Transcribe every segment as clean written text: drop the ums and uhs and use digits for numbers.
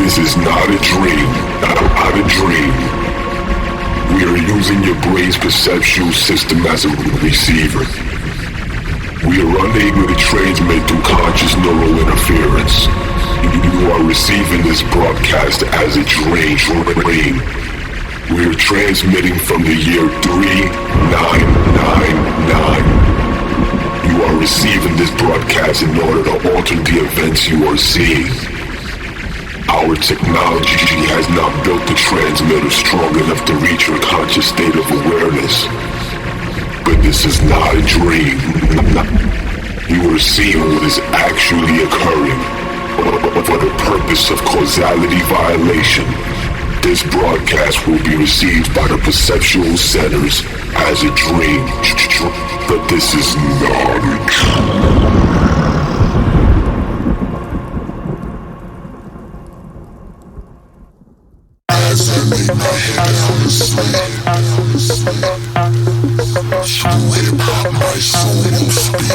This is not a dream, not a dream. We are using your brain's perceptual system as a receiver. We are unable to transmit through conscious neural interference. You are receiving this broadcast as a dream. We are transmitting from the year 3999. You are receiving this broadcast in order to alter the events you are seeing. Our technology has not built the transmitter strong enough to reach your conscious state of awareness. But this is not a dream. You are seeing what is actually occurring. For the purpose of causality violation, this broadcast will be received by the perceptual centers as a dream. But this is not a dream. As I lay my head down to sleep, through hip-hop my soul will speak.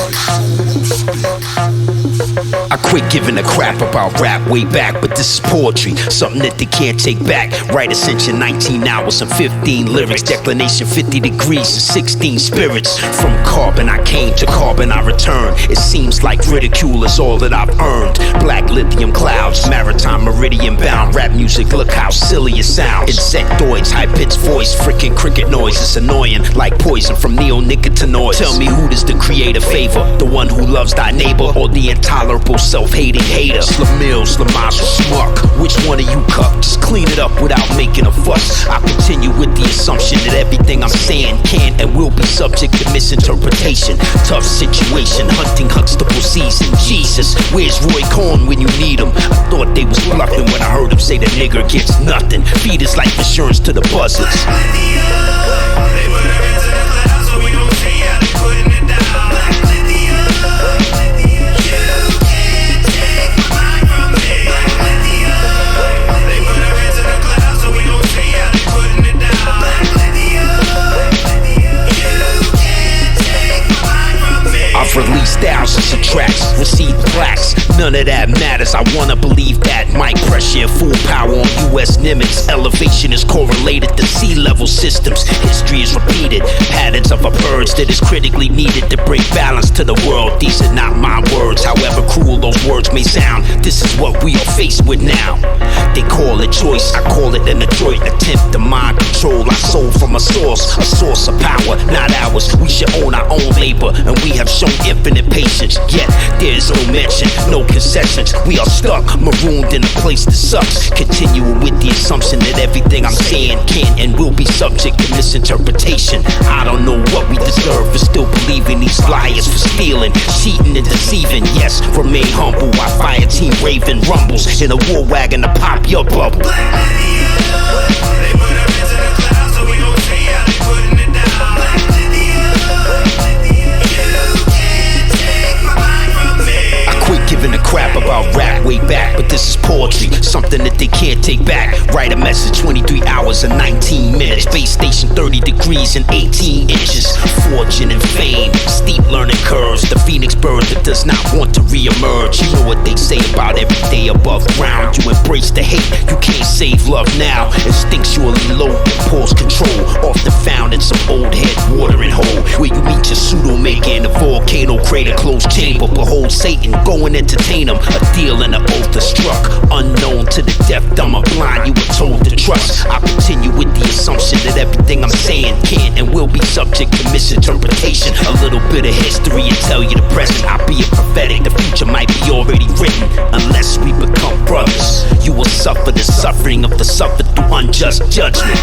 I quit giving a crap about rap way back, but this is poetry, something that they can't take back. Right ascension, 19 hours and 15 lyrics. Declination, 50 degrees and 16 spirits. From carbon I came, to carbon I return. It seems like ridicule is all that I've earned. Black lithium clouds, maritime meridian bound. Rap music, look how silly it sounds. Insectoids, high-pitched voice, freaking cricket noise. It's annoying, like poison from neonicotinoids. Tell me, who does the creator favor? The one who loves thy neighbor, or the intolerable self-hating hater? Slamil, Slamazo, Smuck, which one of you cup? Just clean it up without making a fuss. I continue with the assumption that everything I'm saying can and will be subject to misinterpretation. Tough situation, hunting Huxtable season. Jesus, where's Roy Cohn when you need him? I thought they was bluffing when I heard him say the nigger gets nothing. Feed his life insurance to the buzzards. I've released thousands of tracks, received plaques. None of that matters, I wanna believe that. Mic pressure, full power on US Nimitz. Elevation is correlated to sea level systems. History is repeated, patterns of a purge that is critically needed to bring balance to the world. These are not my words, however cruel those words may sound. This is what we are faced with now. They call it choice, I call it an adroit attempt to mind control our soul from a source of power, not ours. We should own our own labor, and we have shown infinite patience. Yet there's no mention, no concessions. We are stuck, marooned in a place that sucks. Continuing with the assumption that everything I'm saying can and will be subject to misinterpretation. I don't know what we deserve for still believing these liars, for stealing, cheating and deceiving. Yes, remain humble while fire team Raven rumbles in a war wagon to pop your bubble. Giving a crap about rap way back, but this is poetry, something that they can't take back. Write a message, 23 hours and 19 minutes. Base station, 30 degrees and 18 inches. Fortune and fame, steep learning curves. The phoenix bird that does not want to re-emerge. You know what they say about every day above ground. You embrace the hate, you can't save love now. Instinctually low impulse control, often found in some old head watering hole, where you meet your pseudo-maker in a volcano crater closed chamber. Behold Satan, go and entertain him. A deal and an oath is struck, unknown to the deaf, dumb or blind. You were told to trust. I continue with the assumption that everything I'm saying can and will be subject to misinterpretation. A little bit of history and tell you the present. I'll be a prophetic, the future might be already written. Unless we become brothers, you will suffer the suffering of the suffered through unjust judgment.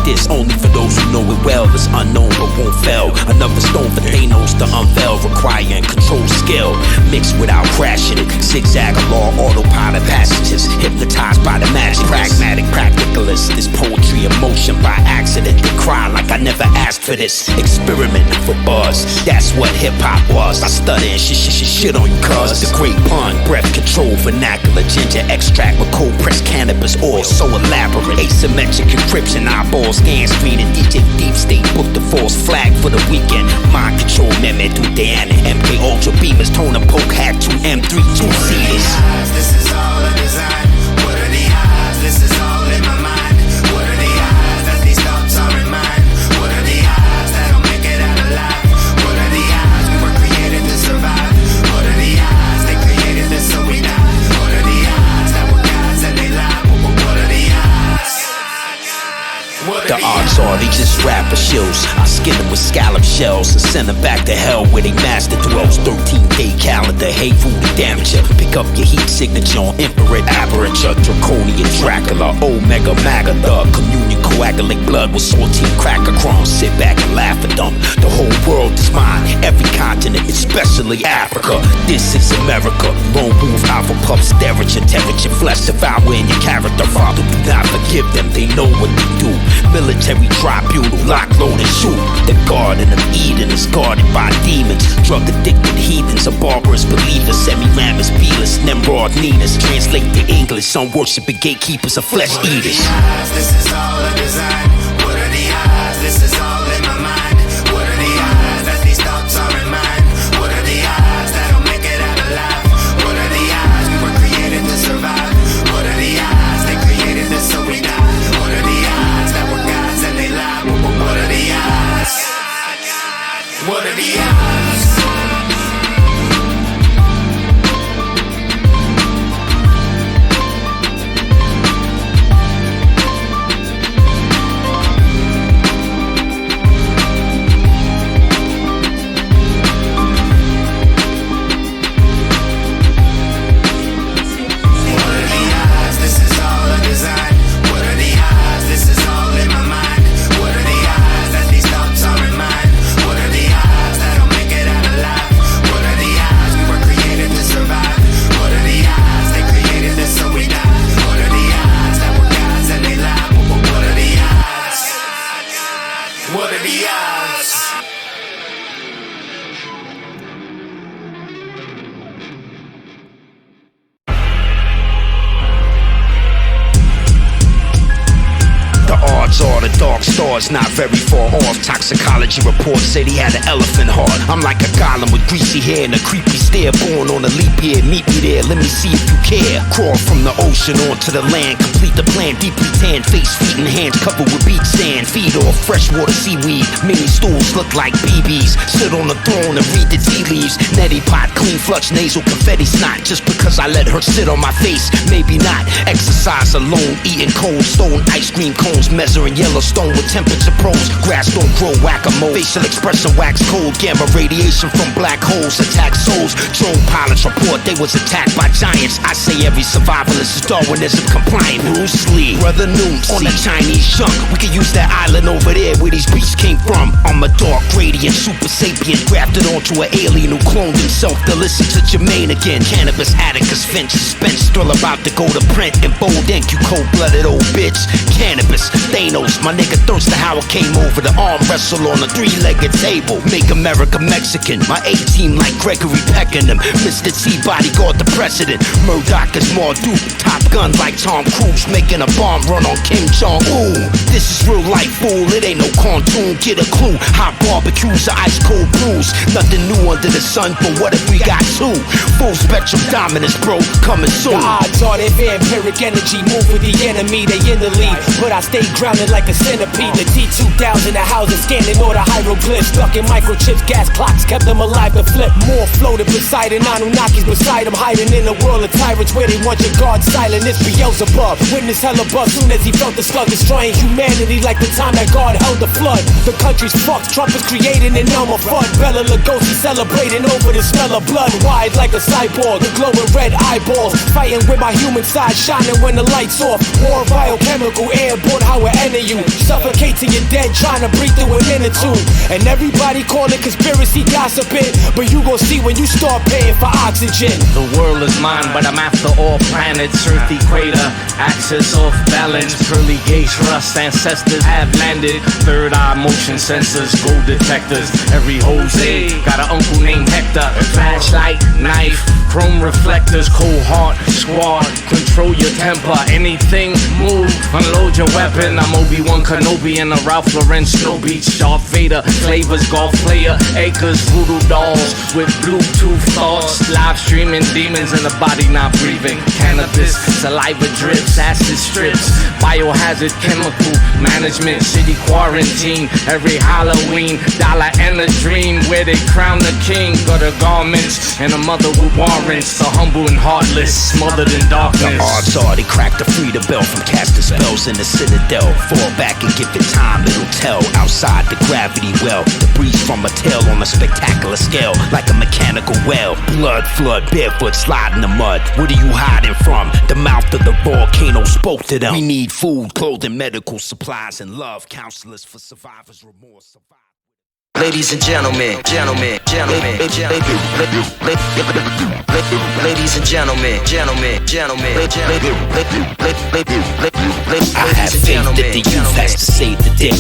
this, only for those who know it well. It's unknown but won't fail. Another stone for Thanos to unveil, requiring control skill, mixed without crashing it. Zigzag along autopilot passages, hypnotized by the magic. Pragmatic practicalist, this poetry in motion by accident. They cry like I never asked for this. Experiment for buzz, that's what hip-hop was. I stutter and shit on you cuz. The great pun, breath control, vernacular, ginger extract with cold pressed cannabis oil, so elaborate. Asymmetric encryption, eyeball scan screen, and DJ Deep State book the false flag for the weekend. Mind control, meme, do Diana, MK Ultra Beamers, tone and poke, hat 2 M3 2-seaters. This is all a design. What are the odds? This is all in my mind. What are the odds that these thoughts are in mine? What are the odds that I'll make it out alive? What are the odds we were created to survive? What are the odds they created this so we die? What are the odds that we're gods and they lie? What are the odds? The odds are they just rapper shills. I skin them with scallop shells and send them back to hell where they master dwells. 13-day calendar, hate food and damager. Pick up your heat signature on infrared aberrature. Draconian Dracula, Omega Maga thug. Communion coagulate blood with saltine cracker crumbs. Sit back and laugh at them. The whole world is mine, every continent, especially Africa. This is America. Lone wolf, alpha pup, temperature, flesh devouring your character. Father, do not forgive them, they know what they do. Military tribunal, lock, load, and shoot. The Garden of Eden is guarded by demons. Drug-addicted heathens are barbarous believers. Semiramis, Beelus, Nimrod, Ninas. Translate to English, some worshiping gatekeepers of flesh eaters. This is all a design. What are the odds? This is all in my mind. What are the odds that these thoughts are in mine? What are the odds that I'll make it out alive? What are the odds we were created to survive? What are the odds they created this so we die? What are the odds that we're gods and they lie? What are the odds? What are the odds? All the dark stars not very far off. Toxicology reports said he had an elephant heart. I'm like a golem with greasy hair and a creepy stare. Born on a leap year, meet me there, let me see if you care. Crawl from the ocean onto the land, complete the plan. Deeply tan, face, feet and hands covered with beach sand. Feed off freshwater seaweed, mini stools look like BBs. Sit on the throne and read the tea leaves. Neti pot, clean flux, nasal confetti snot. Just because I let her sit on my face, maybe not. Exercise alone, eating cold stone ice cream cones, measuring Yellowstone with temperature probes. Grass don't grow whack-a-mole. Facial expression wax cold. Gamma radiation from black holes attack souls. Drone pilots report they was attacked by giants. I say every survivalist is Darwinism compliant. Bruce Lee, Brother Nooms on a Chinese junk. We could use that island over there where these beasts came from. I'm a dark gradient, super sapient, grafted onto an alien who cloned himself to listen to Jermaine again. Cannabis, Atticus Finch, suspense, thrill about to go to print in bold ink. You cold-blooded old bitch. Cannabis, Thanos, my nigga thirsty how I came over to arm wrestle on a three-legged table. Make America Mexican. My A-team like Gregory Peckinham. Mr. T bodyguard the president. Murdoch is Marduk. Top Gun like Tom Cruise making a bomb run on Kim Jong-un. This is real life, fool. It ain't no cartoon. Get a clue. Hot barbecues are ice cold brews. Nothing new under the sun, but what if we got two? Full spectrum dominance, bro. Coming soon. The odds are that vampiric energy move with the enemy. They in the lead, but I stay grounded like a centipede. The T-2000, the houses scanning all the hieroglyphs. Stuck in microchips, gas clocks kept them alive to flip. More floated Poseidon, Anunnakis beside them. Hiding in a world of tyrants where they want your guard silent. It's Beelzebub, witness hella buzz soon as he felt the slug destroying humanity like the time that God held the flood. The country's fucked, Trump is creating an Elmer Fudd. Bella Lugosi celebrating over the smell of blood. Wide like a cyborg, the glowing red eyeballs. Fighting with my human side, shining when the lights off. More biochemical airborne, how I enter you. Suffocate wait till you're dead trying to breathe through an inner tube. And everybody call it conspiracy gossiping, but you gon' see when you start paying for oxygen. The world is mine, but I'm after all planets. Earth equator, axis off balance. Pearly gates rust, ancestors have landed. Third eye motion sensors, gold detectors. Every Jose got an uncle named Hector. Flashlight, knife, chrome reflectors. Cold heart, squad, control your temper. Anything, move, unload your weapon. I'm Obi-Wan Kenobi in a Ralph Lauren Snow Beach. Darth Vader, flavors, golf player. Acres, voodoo dolls with Bluetooth thoughts. Live streaming demons in the body not breathing. Cannabis, saliva drips, acid strips. Biohazard chemical management. City quarantine every Halloween. Dollar and a dream where they crown the king. Got her garments and a mother with warrants. The humble and heartless, smothered in darkness. The odds are they crack the freedom bell from casting spells in the citadel. Fall back and give it time, it'll tell. Outside the gravity well, the breeze from a tail on a spectacular scale, like a mechanical well. Blood flood, barefoot slide in the mud. What are you hiding from? The mouth of the volcano spoke to them. We need food, clothing, medical supplies, and love. Counselors for survivors, remorse. Ladies and gentlemen, gentlemen, gentlemen, ladies and gentlemen, gentlemen, gentlemen, I have faith that the youth has to save the day.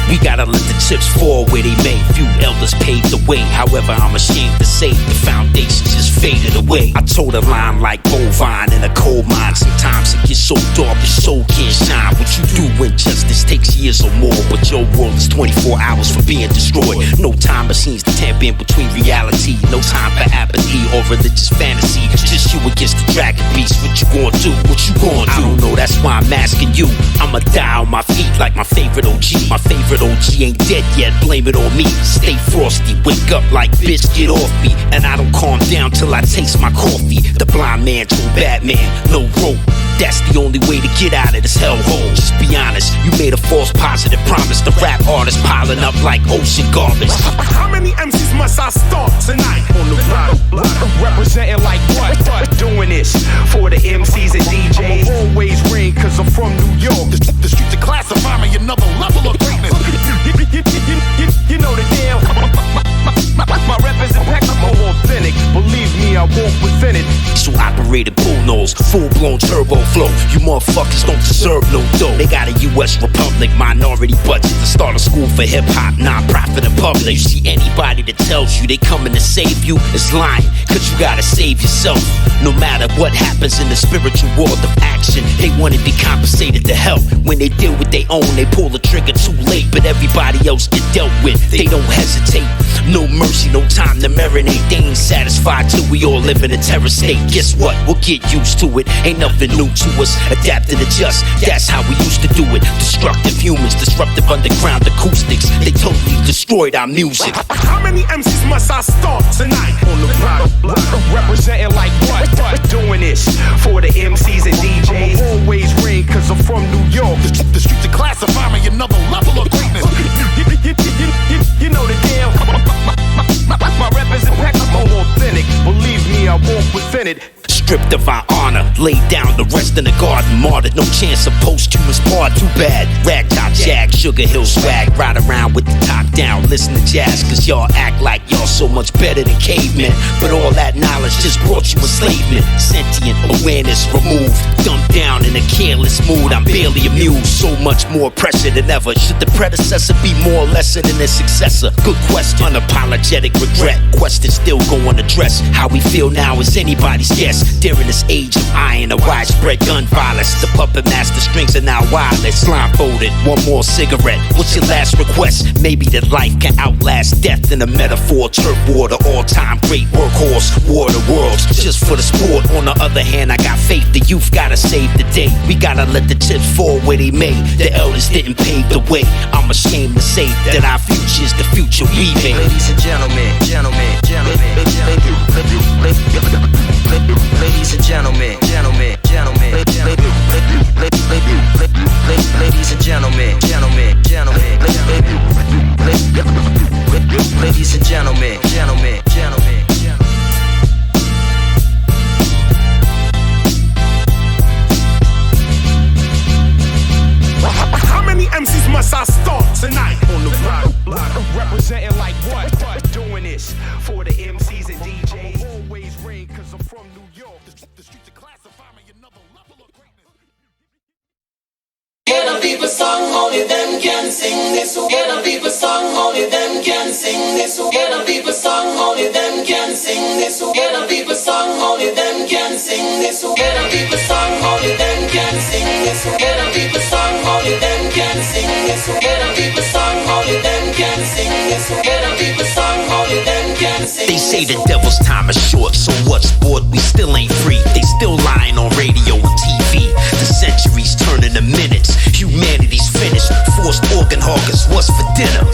We gotta let the chips fall where they may. Few elders paved the way. However, I'm ashamed to say the foundation just faded away. I told a line like bovine in a coal mine. Sometimes it gets so dark your soul can't shine. What you do when justice takes years or more, but your world is 24 hours from being destroyed. No time machines to tap in between reality. No time for apathy or religious fantasy. Just you against the dragon beast. What you gonna do? What you gonna do? I don't know, that's why I'm asking you. I'ma die on my feet like my favorite OG. My favorite OG ain't dead yet, blame it on me. Stay frosty, wake up like bitch, get off me. And I don't calm down till I taste my coffee. The blind man told Batman, no rope. That's the only way to get out of this hellhole. Just be honest, you made a false positive promise. The rap artists piling up like ocean garbage. How many MCs must I start tonight? On the block, representing like what? Doing this for the MCs and DJs. Always ring cause I'm from New York. The streets are classify me another level of greatness. You know the deal. My rep is impeccable, authentic. Believe me, I walk within it. So operated bull nose, full-blown turbo flow. You motherfuckers don't deserve no dough. They got a US Republic minority budget to start a school for hip-hop, non-profit and public. You see anybody that tells you they coming to save you is lying, cause you gotta save yourself. No matter what happens in the spiritual world of action, they wanna be compensated to help. When they deal with their own, they pull the trigger too late. But everybody else get dealt with, they don't hesitate. No mercy, no time to marinate. They ain't satisfied till we all live in a terror state. Guess what? We'll get used to it. Ain't nothing new to us. Adapt and adjust. That's how we used to do it. Destructive humans, disruptive underground acoustics. They totally destroyed our music. How many MCs must I start tonight? On the block, representing like what? Doing this for the MCs and DJs. Always ring cause I'm from New York. The streets are classify me another level of greatness. You know the deal. My rep is impeccable, authentic. Believe me, I walk within it. Stripped of our honor, laid down the rest in the garden, martyred. No chance of posthumous part, too bad. Rag top jag, Sugar Hill swag, ride around with the top down, listen to jazz, cause y'all act like y'all so much better than cavemen. But all that knowledge just brought you enslavement. Sentient awareness removed, dumped down in a careless mood. I'm barely amused, so much more pressure than ever. Should the predecessor be more or lesser than the successor? Good question, unapologetic regret. Question still go unaddressed. How we feel now is anybody's guess. During this age of iron, a widespread gun violence, the puppet master strings are now wireless. Blindfolded, one more cigarette. What's your last request? Maybe that life can outlast death in a metaphor. Turf war, the all-time great workhorse. War of the worlds, just for the sport. On the other hand, I got faith the youth gotta save the day. We gotta let the chips fall where they may. The elders didn't pave the way. I'm ashamed to say that our future is the future we made. Ladies and gentlemen, gentlemen, gentlemen, ladies and gentlemen, gentlemen, gentlemen, ladies and gentlemen, gentlemen, gentlemen, ladies and gentlemen, gentlemen, gentlemen. How many MCs must I start? like what? Doing this for the MCs and DJs. Always rain, cause I'm from New York. The streets are classify me another level of greatness. Get a people song, only them can sing this. Get a people song, only them can sing this. Get a people song, only them can sing this. Get a people song, only them can sing this. Get a people song, only them can sing this. Get a people song, only them can sing this. Get a people song, only them can sing this. Get a people song, only them can sing. They say the devil's time is short, so what, sport? We still ain't free. They still lying on radio and TV. The centuries turning to minutes. Humanity's finished. Forced organ hoggers, what's for dinner?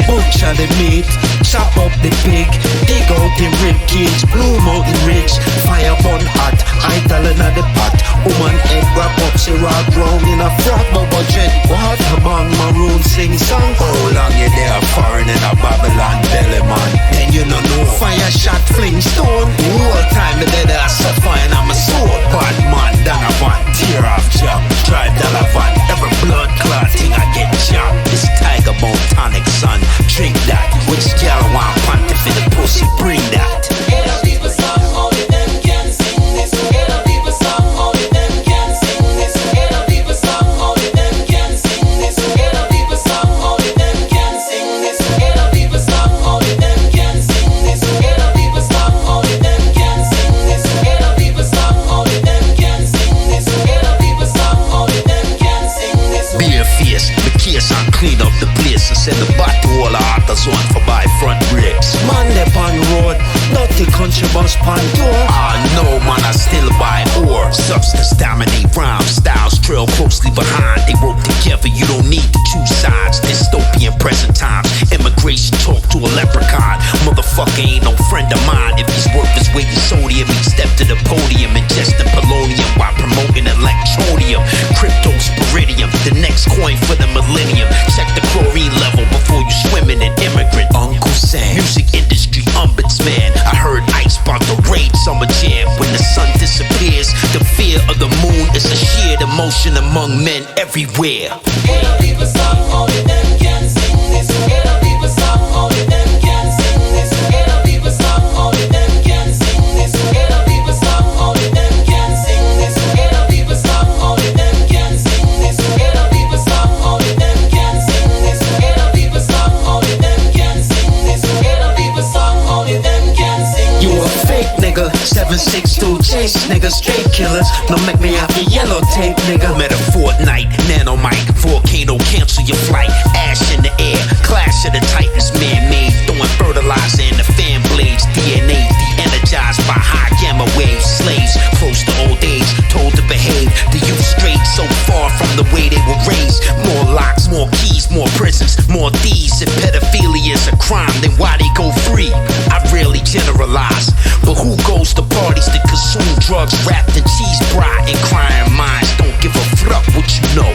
Butcher the meat, chop up the pig, dig out the rib cage, Blue Mountain Ridge, fire burn hot, idle in the pot. Woman head wrap up, she rock round in a frock budget. Water bang, maroon sing song. How long you there, foreign in a Babylon belly man? Then you no know. Fire shot, fling stone. All time the dead are suffering, I'm a sword. Bad man, down a van, tear off job, drive dollar van. Every blood clot thing I get chopped. This tiger bone tonic, son. Drink that. Which gal want pontiff in the pussy? Bring that. Get a people song, only them can sing this. Get a people song, only them can sing this. Get a people song, only them can sing this. Get a people song, only them can sing this. Get a people song, only them can sing this. Get a people song, only them can sing this. Get a people song, only them can sing this. Get a people song, only them can sing this. Be a fierce, the case and clean up the place and send the back to all the authors on for buy front bricks. Man up on road, dirty country bus pan door. Ah no, man, I still buy ore. Substance dominate rhyme styles, trail closely behind. They work together, you don't need the two sides. Dystopian present times, immigration talk to a leprechaun. Motherfucker ain't no friend of mine. If he's worth his weight in sodium, he'd step to the podium, ingesting polonium while promoting electronium. Crypto sporidium, the next coin for the millennium. Check the chlorine level before you swim in an immigrant. Uncle Sam, Music industry ombudsman. I heard Ice about the raid summer jam. When the sun disappears, the fear of the moon is a shared emotion among men everywhere. Get a people song, only them can sing this. Get a people song, only them can sing this. Get a people song, only them can sing this. Get a people song, only them can sing this. Get a people song, only them can sing this. Get a people song, only them can sing this. Get a people song, only them can sing this. Get a people song, only them can sing this. you a fake nigga, 762 chase nigga, straight killers. No make me have the yellow tape nigga. Met a Fortnite, nanomite, volcano, cancel your flight. Ash in the air, clash of the titans, man-made. Throwing fertilizer in the fan blades. DNA de-energized by high gamma waves. Slaves, close to old age, told to behave. The youth strayed so far from the way they were raised. More locks, more keys, more prisons, more thieves. If pedophilia is a crime, then why they go free? I rarely generalize, but who goes to parties that consume drugs wrapped in cheese bride? Inquiring minds don't give a fuck what you know.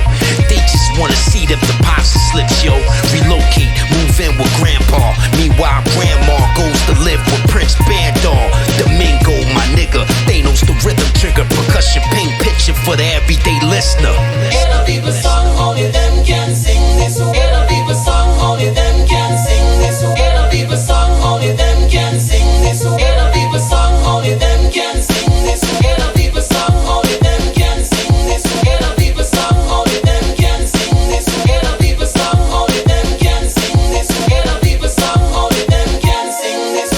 They just wanna see them deposit slips, yo. Relocate, move in with grandpa. Meanwhile, grandma goes to live with Prince Bandar. Domingo, my nigga, Thanos the rhythm trigger. Percussion paint picture for the everyday listener. Get a people song, only them can sing this. Get a people song, only them can sing this. Get a people song, only them can sing this. Get a people song, only them can sing this. Get a people song, only them can sing this. Get a people song, only them can sing this. Get a people song, only them can sing this. Get a people song, only them can sing this.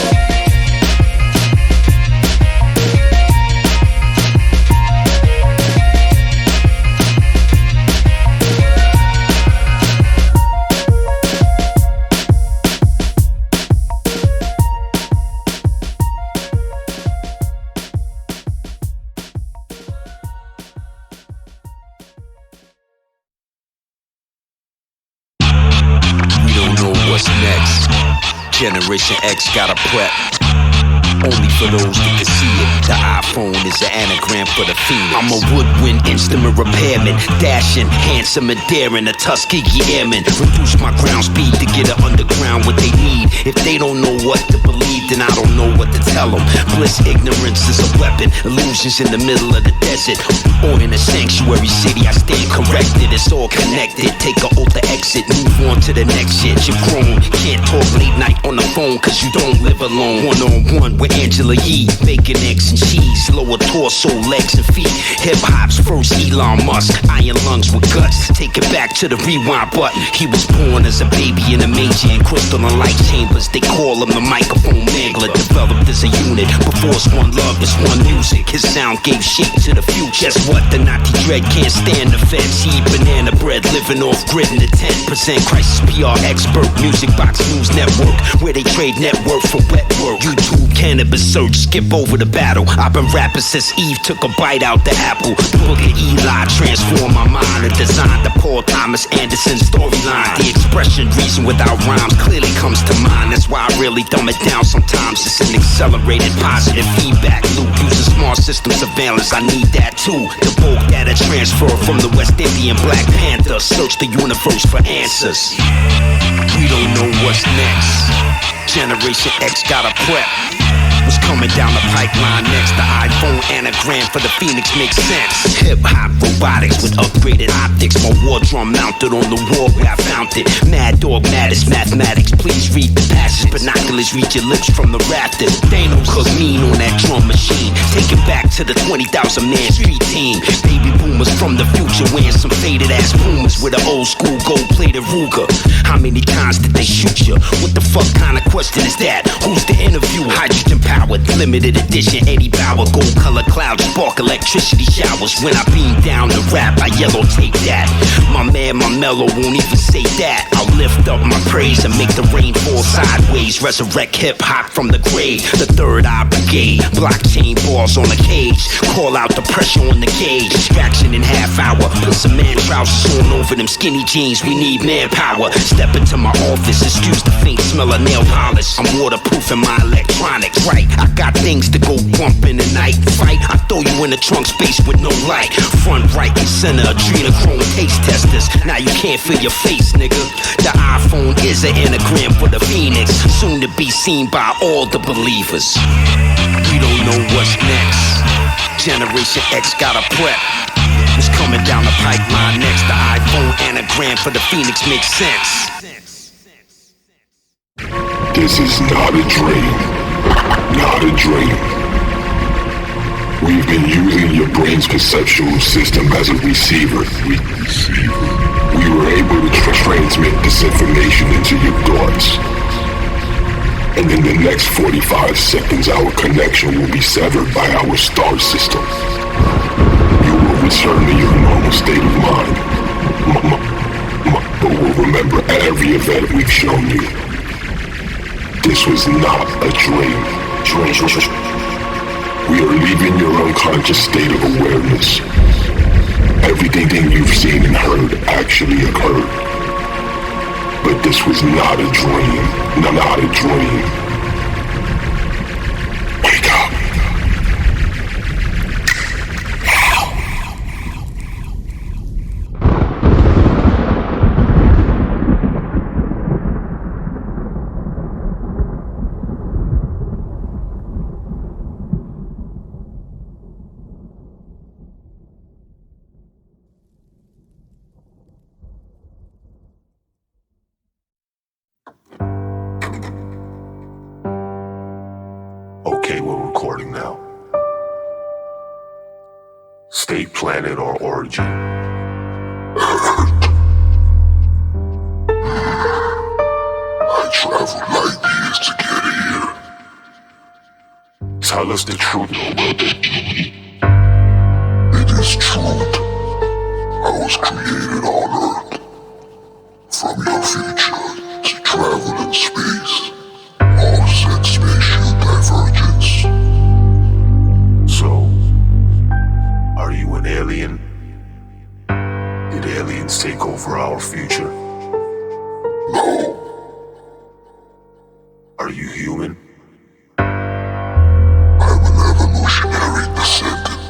We don't know what's next. Generation X gotta prep. Only for those that can see it. The iPhone is an anagram for the phoenix. I'm a woodwind instrument repairman, dashing, handsome and daring, a Tuskegee airman. Reduce my ground speed to get it underground what they need. If they don't know what to believe, then I don't know what to tell them. Bliss ignorance is a weapon, illusions in the middle of the desert, or in a sanctuary city. I stand corrected, it's all connected. Take a alter exit, move on to the next shit. You're grown, can't talk late night on the phone, cause you don't live alone. One-on-one with Angela Yee, bacon, eggs, and cheese, lower torso, legs, and feet. Hip-hop's first Elon Musk, iron lungs with guts. Take it back to the rewind button. He was born as a baby in a manger in crystalline light chambers. They call him the microphone mangler. Developed as a unit, before it's one love, it's one music. His sound gave shape to the future. Guess what? The Nazi dread can't stand the feds. He eat banana bread, living off grid in the 10% crisis PR expert. Music Box News Network, where they trade network for wet work. YouTube, Canibus search, skip over the battle. I've been rapping since Eve took a bite out the apple. The book of Eli transformed my mind and designed the Paul Thomas Anderson storyline. The expression reason without rhymes clearly comes to mind. That's why I really dumb it down sometimes. It's an accelerated positive feedback loop. Using smart system surveillance, I need that too. The bulk data transfer from the West Indian Black Panther. Search the universe for answers. We don't know what's next. Generation X gotta prep. What's coming down the pipeline next? The iPhone anagram for the Phoenix makes sense. Hip-hop robotics with upgraded optics. My war drum mounted on the wall where I found it. Mad Dog Matters mathematics. Please read the passage. Binoculars reach your lips from the rafters. Thanos cook mean on that drum machine. Take it back to the 20,000 man street team. Baby boomers from the future wearing some faded ass Pumas with an old school gold plated Ruger. How many times did they shoot you? What the fuck kind of question is that? Who's the interviewer? Hydrogen powered, limited edition, Eddie Bauer, gold color clouds, spark electricity showers. When I beam down the rap, I yellow take that. My man, my mellow won't even say that. I'll lift up my praise and make the rain fall sideways. Resurrect hip hop from the grave. The Third Eye Brigade, blockchain balls on the cage. Call out the pressure on the gauge. Distraction in half hour. Put some man trousers on over them skinny jeans. We need manpower. Step into my office, excuse the faint smell of nail polish. I'm waterproofing my electronics. Right, I got things to go bump in the night. Fight, I throw you in the trunk space with no light. Front, right, and center, adrenochrome taste testers. Now you can't feel your face, nigga. The iPhone is an anagram for the Phoenix, soon to be seen by all the believers. We don't know what's next. Generation X gotta prep. What's coming down the pipeline next? The iPhone anagram for the Phoenix makes sense. This is not a dream. Not a dream. We've been using your brain's perceptual system as a receiver. We were able to transmit this information into your thoughts. And in the next 45 seconds, our connection will be severed by our star system. You will return to your normal state of mind. But will remember every event we've shown you. This was not a dream. We are leaving your unconscious state of awareness. Everything you've seen and heard actually occurred. But this was not a dream. Not a dream. Wake up. Okay, we're recording now. State, planet, or origin. I traveled light years to get here. Tell us the truth, It is truth. I was created on Earth. From your future to travel in space. Offset spatial divergence. So, are you an alien? Did aliens take over our future? No. Are you human? I'm an evolutionary descendant,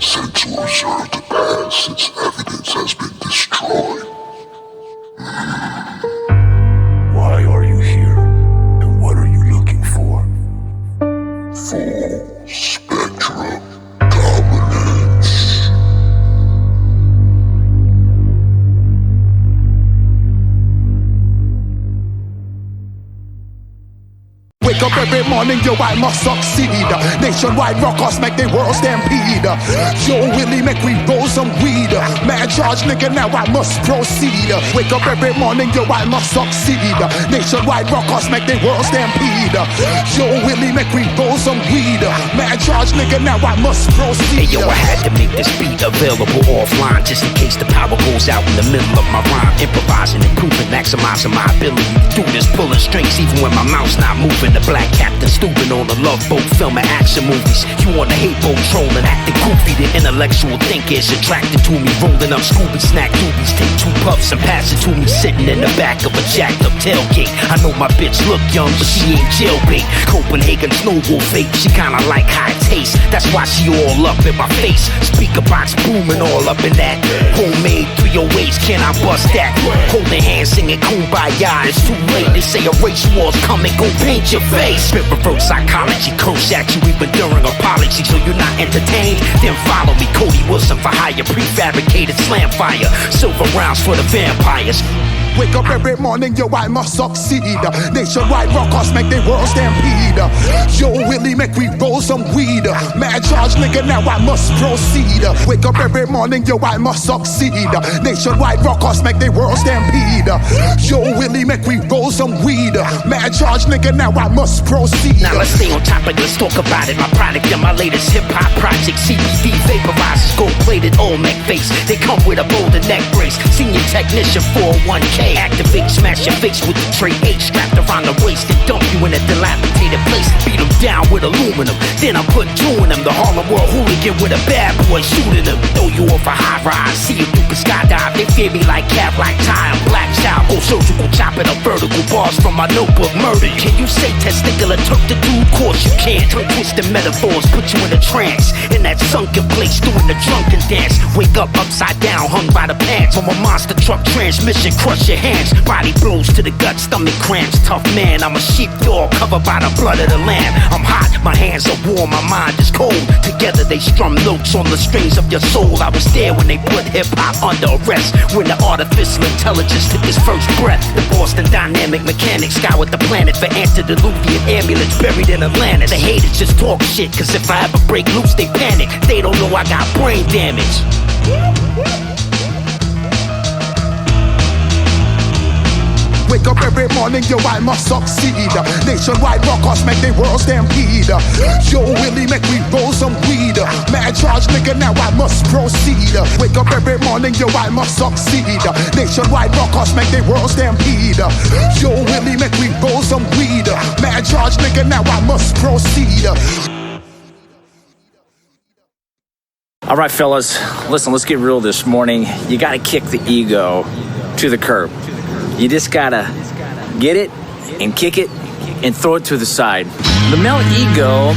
sent to observe the past since evidence has been destroyed. Why are you here? And what are you looking for? full spectrum dominance. Wake up every morning, yo, I must succeed. Nationwide rockers make the world stampede. Yo, Willie, make we roll some weed. Man charge, nigga, now I must proceed. Wake up every morning, yo, I must succeed. Nationwide rockers make the world stampede. Yo, Willie, make we roll some weed. Man charge, nigga, now I must proceed. Hey yo, I had to make this beat available offline, just in case the power goes out in the middle of my rhyme. Improvising, improving, maximizing my ability to do this, pulling strings even when my mouth's not moving. The black captain stooping on the love boat, filming action movies. You on the hate boat, trolling, acting goofy. The intellectual thinker is attracted to me. Rolling up Scooby snack doobies, take 2 puffs and pass it to me. Sitting in the back of a jacked up tailgate. I know my bitch look young, but she ain't jailbait. Copenhagen snowball fake, she kinda like high taste. That's why she all up in my face. Speaker box booming all up in that. Homemade 308s, can I bust that? Holding hands, singing Kumbaya. It's too late, they say a race war's coming, go paint your face. Spit reverse psychology, curse at you even during apology. So you're not entertained? Then follow me, Cody Wilson for hire. Prefabricated slam fire, silver rounds for the vampires. Wake up every morning, yo, I must succeed. Nationwide rockers make the world stampede. Yo, Willie, make we roll some weed. Mad charge, nigga, now I must proceed. Wake up every morning, yo, I must succeed. Nationwide rockers make the world stampede. Yo, Willie, make we roll some weed. Mad charge, nigga, now I must proceed. Now let's stay on topic, let's talk about it. My product and my latest hip-hop project. CBD vaporizers, gold-plated, all neck face. They come with a boulder neck brace. Senior technician 401k. Activate, smash your face with the tray H strapped around the waist and dump you in a dilapidated place. Beat them down with aluminum, then I put 2 in them. The Harlem World hooligan with a bad boy shooting them. Throw you off a high rise, see if you can skydive. They fear me like Cap, like Ty, I'm Black Child. Go surgical, chopping up vertical bars from my notebook, murder you. Can you say testicular took the dude? Course you can't. Twisted metaphors put you in a trance. In that sunken place doing the drunken dance. Wake up upside down, hung by the pants. From a monster truck transmission, crush your hands, body blows to the gut, stomach cramps. Tough man, I'm a sheepdog covered by the blood of the lamb. I'm hot, my hands are warm, my mind is cold. Together they strum notes on the strings of your soul. I was there when they put hip-hop under arrest, when the artificial intelligence took its first breath. The Boston Dynamic Mechanics scoured the planet for antediluvian ambulance buried in Atlantis. The haters just talk shit, cause if I ever break loose they panic. They don't know I got brain damage. Wake up every morning, yo, I must succeed. Nationwide rockers make the world stampede. Yo, Willie, make we roll some weed. Mad charge, nigga, now I must proceed. Wake up every morning, yo, I must succeed. Nationwide rockers make the world stampede. Yo, Willie, make we roll some weed. Mad charge, nigga, now I must proceed. All right, fellas, listen, let's get real this morning. You gotta kick the ego to the curb. You just gotta get it and kick it and throw it to the side. The male ego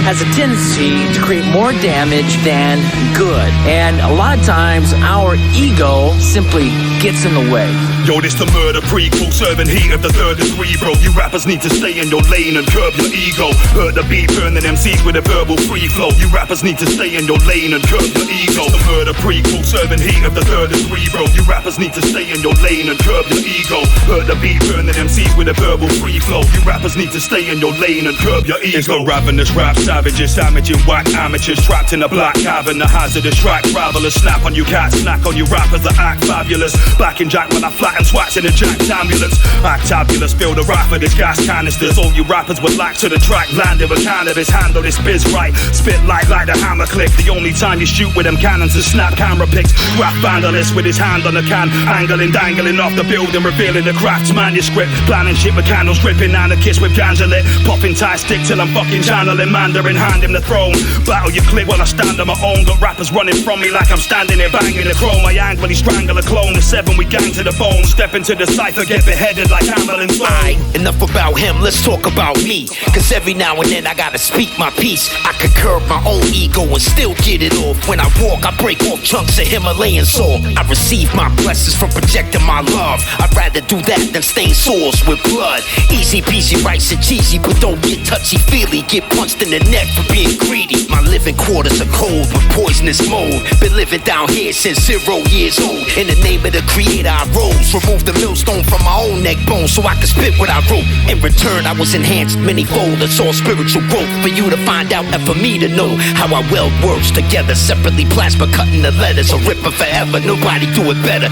has a tendency to create more damage than good. And a lot of times our ego simply gets in the way. Yo, this the murder prequel, serving heat of the third degree, bro. You rappers need to stay in your lane and curb your ego. Hurt the beat, burning MCs with a verbal free flow. You rappers need to stay in your lane and curb your ego. The murder prequel, serving heat of the third degree, bro. You rappers need to stay in your lane and curb your ego. Hurt the beat, burning MCs with a verbal free flow. You rappers need to stay in your lane and curb your ego. It's the ravenous rap savages, damaging whack amateurs, trapped in a black cavern. The hazardous track travelers, snap on you cats, snack on you rappers that act fabulous. Back in Jack when I flatten swats in a jacked ambulance. Actabulous, fill the rap with this gas canisters. All you rappers would lack to the track, landed with cannabis. Handle this biz right, spit like the hammer click. The only time you shoot with them cannons is snap camera pics. Rap vandalist with his hand on the can, angling, dangling off the building, revealing the craft's manuscript. Planning shit with candles, dripping anarchists with ganja lit. Popping tie stick till I'm fucking channeling Mandarin, hand him the throne. Battle your clip while I stand on my own. Got rappers running from me like I'm standing here banging the chrome. I angrily strangle a clone. The 7 we gang to the bone. don't step into the cipher, get beheaded like Hamilton. Alright, enough about him, let's talk about me. Cause every now and then I gotta speak my piece. I could curb my own ego and still get it off. When I walk, I break off chunks of Himalayan salt. I receive my blessings from projecting my love. I'd rather do that than stain sores with blood. Easy peasy, rice and cheesy, but don't get touchy-feely. Get punched in the neck for being greedy. My living quarters are cold with poisonous mold. Been living down here since 0 years old. In the name of the creator I rose. Remove the millstone from my own neck bone so I can spit what I wrote. In return I was enhanced many-fold. It's all spiritual growth for you to find out and for me to know how I weld words together. Separately plasma cutting the letters. A ripper forever, nobody do it better.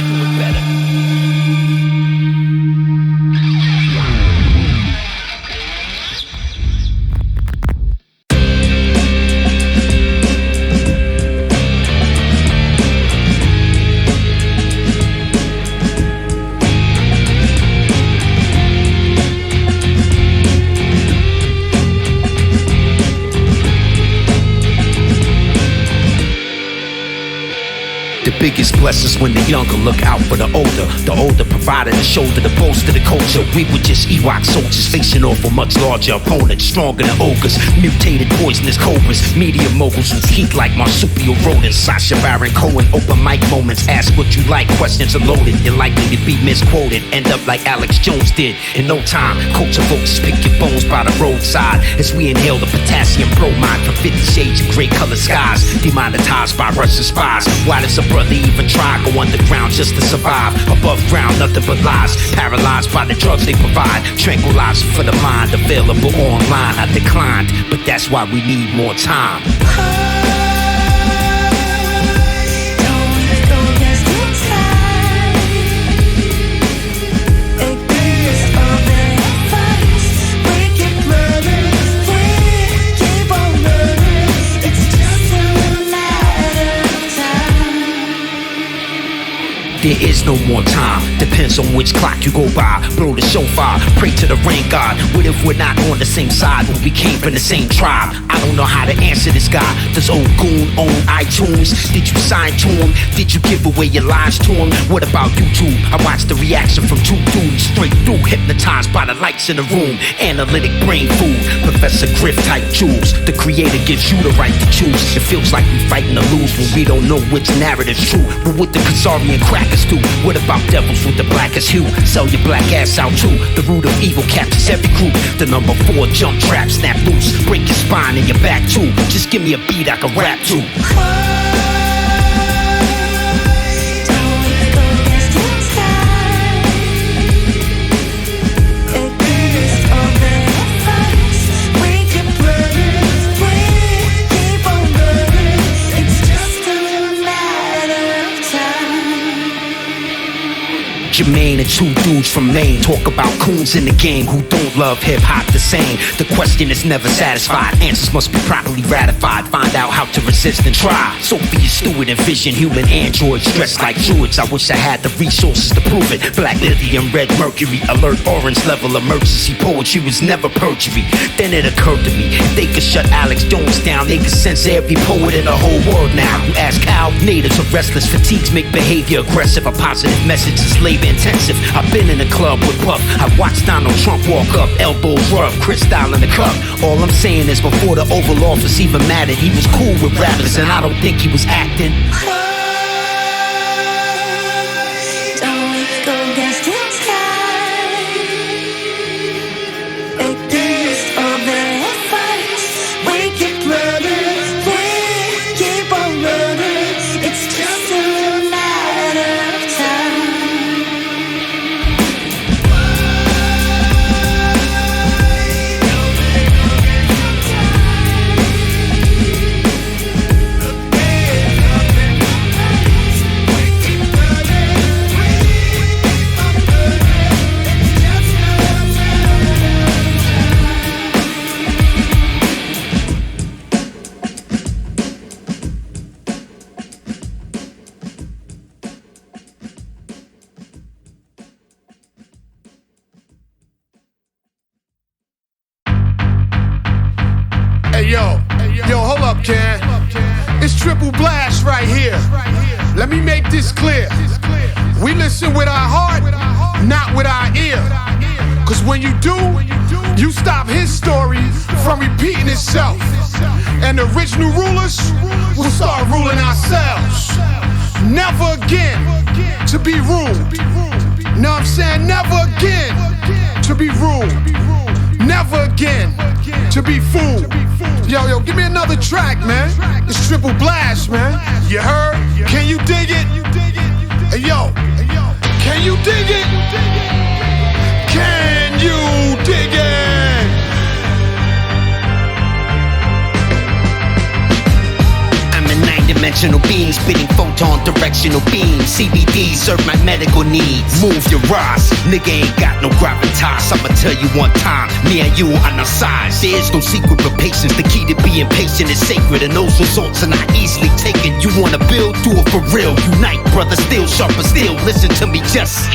Biggest blessings when the younger look out for the older. The older provided a shoulder to bolster the culture. We were just Ewok soldiers facing off a much larger opponent, stronger than ogres, mutated poisonous cobras, media moguls who heat like marsupial rodents. Sacha Baron Cohen, open mic moments, ask what you like, questions are loaded. You're likely to be misquoted, end up like Alex Jones did. In no time, culture folks pick your bones by the roadside as we inhale the potassium bromide from 50 shades of gray colored skies, demonetized by Russian spies. Why does a brother even try, go underground just to survive? Above ground, nothing but lies. Paralyzed by the drugs they provide. Tranquilizer for the mind, available online. I declined, but that's why we need more time. There is no more time, depends on which clock you go by. Blow the shofar, pray to the rain god. What if we're not on the same side when we came from the same tribe? I don't know how to answer this guy. Does old goon own iTunes? Did you sign to him? Did you give away your lives to him? What about YouTube? I watched the reaction from two dudes straight through, hypnotized by the lights in the room. Analytic brain food, Professor Griff type jewels. The creator gives you the right to choose. It feels like we fighting to lose when we don't know which narrative's true. But with the Khazarian crackers do, what about devils with the blackest hue? Sell your black ass out too. The root of evil captures every group. The number 4 jump trap, snap loose. Break your spine and your back too. Just give me a beat I can rap to. Jermaine and 2 dudes from Maine talk about coons in the game who don't love hip-hop the same. The question is never satisfied, answers must be properly ratified. Find out how to resist and try. Sophia Stewart envision human androids dressed like druids. I wish I had the resources to prove it. Black Lily and Red Mercury, alert orange level emergency. Poetry was never perjury. Then it occurred to me, if they could shut Alex Jones down, they could censor every poet in the whole world now. You ask how? Natives are restless, fatigues make behavior aggressive. A positive message is labor intensive. I've been in a club with Puff. I've watched Donald Trump walk up, elbows rub, crystal in the cup. All I'm saying is before the Oval Office even mattered, he was cool with rappers, and I don't think he was acting. Yo, hold up, Can. It's Triple Blast right here. Let me make this clear. We listen with our heart, not with our ear. Cause when you do, you stop his story from repeating itself. And the original rulers will start ruling ourselves. Never again to be ruled. Know what I'm saying? Never again to be ruled. Never again to be fooled. Yo, give me another track, man. It's Triple Blast, man. You heard? Can you dig it? Hey, yo, can you dig it? Can you dig it? Dimensional beings, spitting photon directional beams. CBD serve my medical needs. Move your rise, nigga ain't got no gravitas. I'ma tell you one time, me and you on our sides. There's no secret but patience. The key to being patient is sacred, and those results are not easily taken. You wanna build, do it for real. Unite, brother, still sharp as steel. Listen to me, just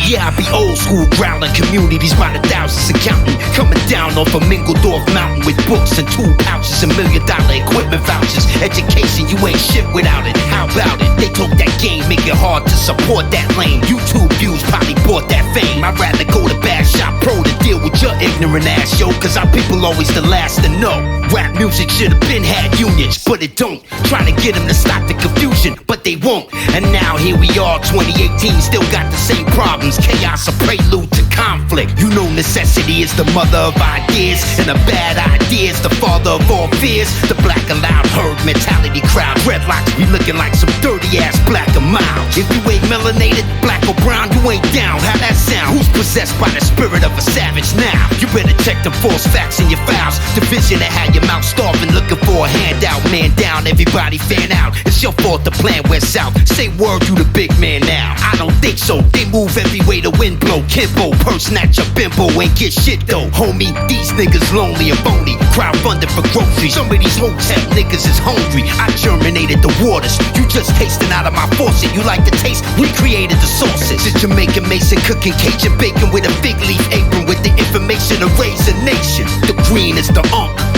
yeah, I be old school, growling communities by the thousands and counting. Coming down off a Mingledorf mountain with books and 2 pouches and $1 million equipment vouchers. Education, you ain't shit without it. How about it? They talk that game, make it hard to support that lane. YouTube views probably bought that fame. I'd rather go to Bad Shop Pro to deal with your ignorant ass, yo. Cause our people always the last to know. Rap music should've been had unions, but it don't. Try to get them to stop the confusion, but they won't. And now here we are, 2018, still got the same problems. Chaos a prelude to conflict. You know necessity is the mother of ideas, and a bad idea is the father of all fears. The black and loud herd mentality crowd. Dreadlocks be looking like some dirty ass black and mild. If you ain't melanated, black or brown, you ain't down. How that sound? Who's possessed by the spirit of a savage now? You better check the false facts in your files. Division and how your mouth starving, looking for a handout. Man down, everybody fan out. It's your fault the plan went south. Say word, you the big man now. I don't think so. They move every way the wind blow. Kimbo, purse snatcher, bimbo, ain't get shit though. Homie, these niggas lonely and bony. Crowdfunded for groceries. Some of these hotel niggas is hungry. I germinated the waters. You just tasting out of my faucet. You like the taste? We created the sauces. It's Jamaican Mason cooking Cajun bacon with a big leaf apron with the information to raise a nation. The green is the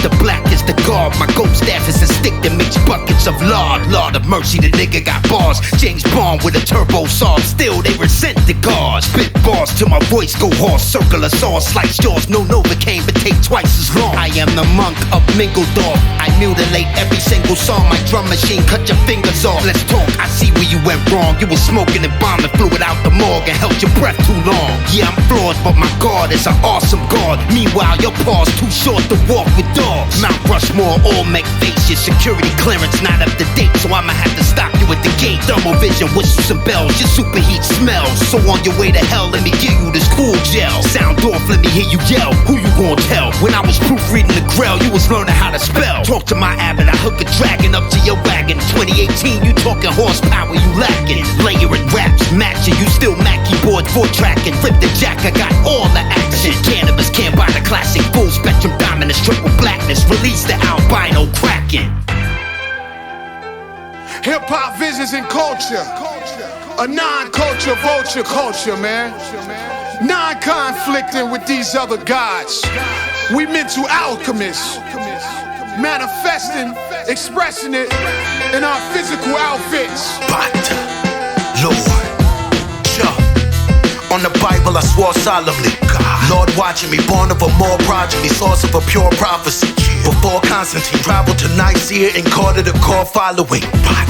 the black is the guard. My gold staff is a stick that makes buckets of lard. Lord of mercy, the nigga got bars. James Bond with a turbo saw. Still they resent the guards. Spit bars till my voice go hoarse. Circular saw, slice jaws. No Novocaine, but take twice as long. I am the monk of Mingledorf. I mutilate every single song. My drum machine cut your fingers off. Let's talk. I see where you went wrong. You was smoking and bombing fluid out the morgue and held your breath too long. Yeah, I'm flawed, but my God is an awesome God. Meanwhile, your paws too short to walk with dogs. Mount Rushmore, all make faces. Security clearance not up to date, so I'ma have to stop you at the gate. Thermal vision, whistles and bells. Your superheat smells. So on your way to hell, let me give you this cool gel. Sound off, let me hear you yell. Who you gon' tell? When I was proofreading the Grail, you was learning how to spell. Talk to my abbot, I hook a dragon up to your wagon. 2018, you talking horsepower, you lacking. Layering raps, matching, you still Mac keyboard 4-tracking. Flip the jack, I got all the action. Canibus can't buy the classic. Full spectrum dominance, triple blackness. Release the albino kraken. Hip-hop visions and culture. A non-culture vulture culture, man. Non-conflicting with these other gods. We mental alchemists. Manifesting, expressing it in our physical outfits. But, Lord, on the Bible I swore solemnly, Lord watching me, born of a more progeny, source of a pure prophecy. Before Constantine traveled to Nicaea and called it a core following.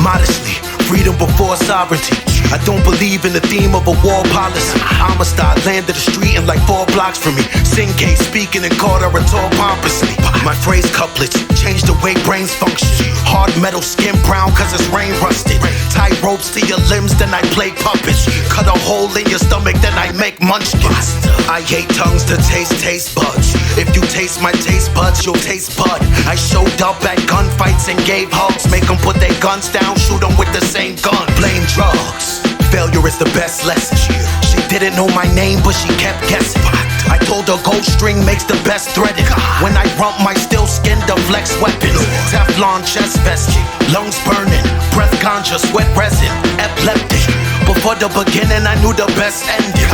Modestly, freedom before sovereignty. I don't believe in the theme of a war policy. Amistad landed the street and like 4 blocks from me. Singay speaking and called her a tall pompously. My phrase couplets change the way brains function. Hard metal, skin brown cause it's rain rusted. Tie ropes to your limbs, then I play puppets. Cut a hole in your stomach, then I make munchkins. I hate tongues to taste buds. If you taste my taste buds, you'll taste bud. I showed up at gunfights and gave hugs. Make them put their guns down, shoot them with the same gun. Blame drugs. Failure is the best lesson. She didn't know my name, but she kept guessing. I told her gold string makes the best threaded. When I rump my still skin to flex weapons. Teflon chest vest, lungs burning, breath ganja, sweat resin, epileptic. Before the beginning, I knew the best ending.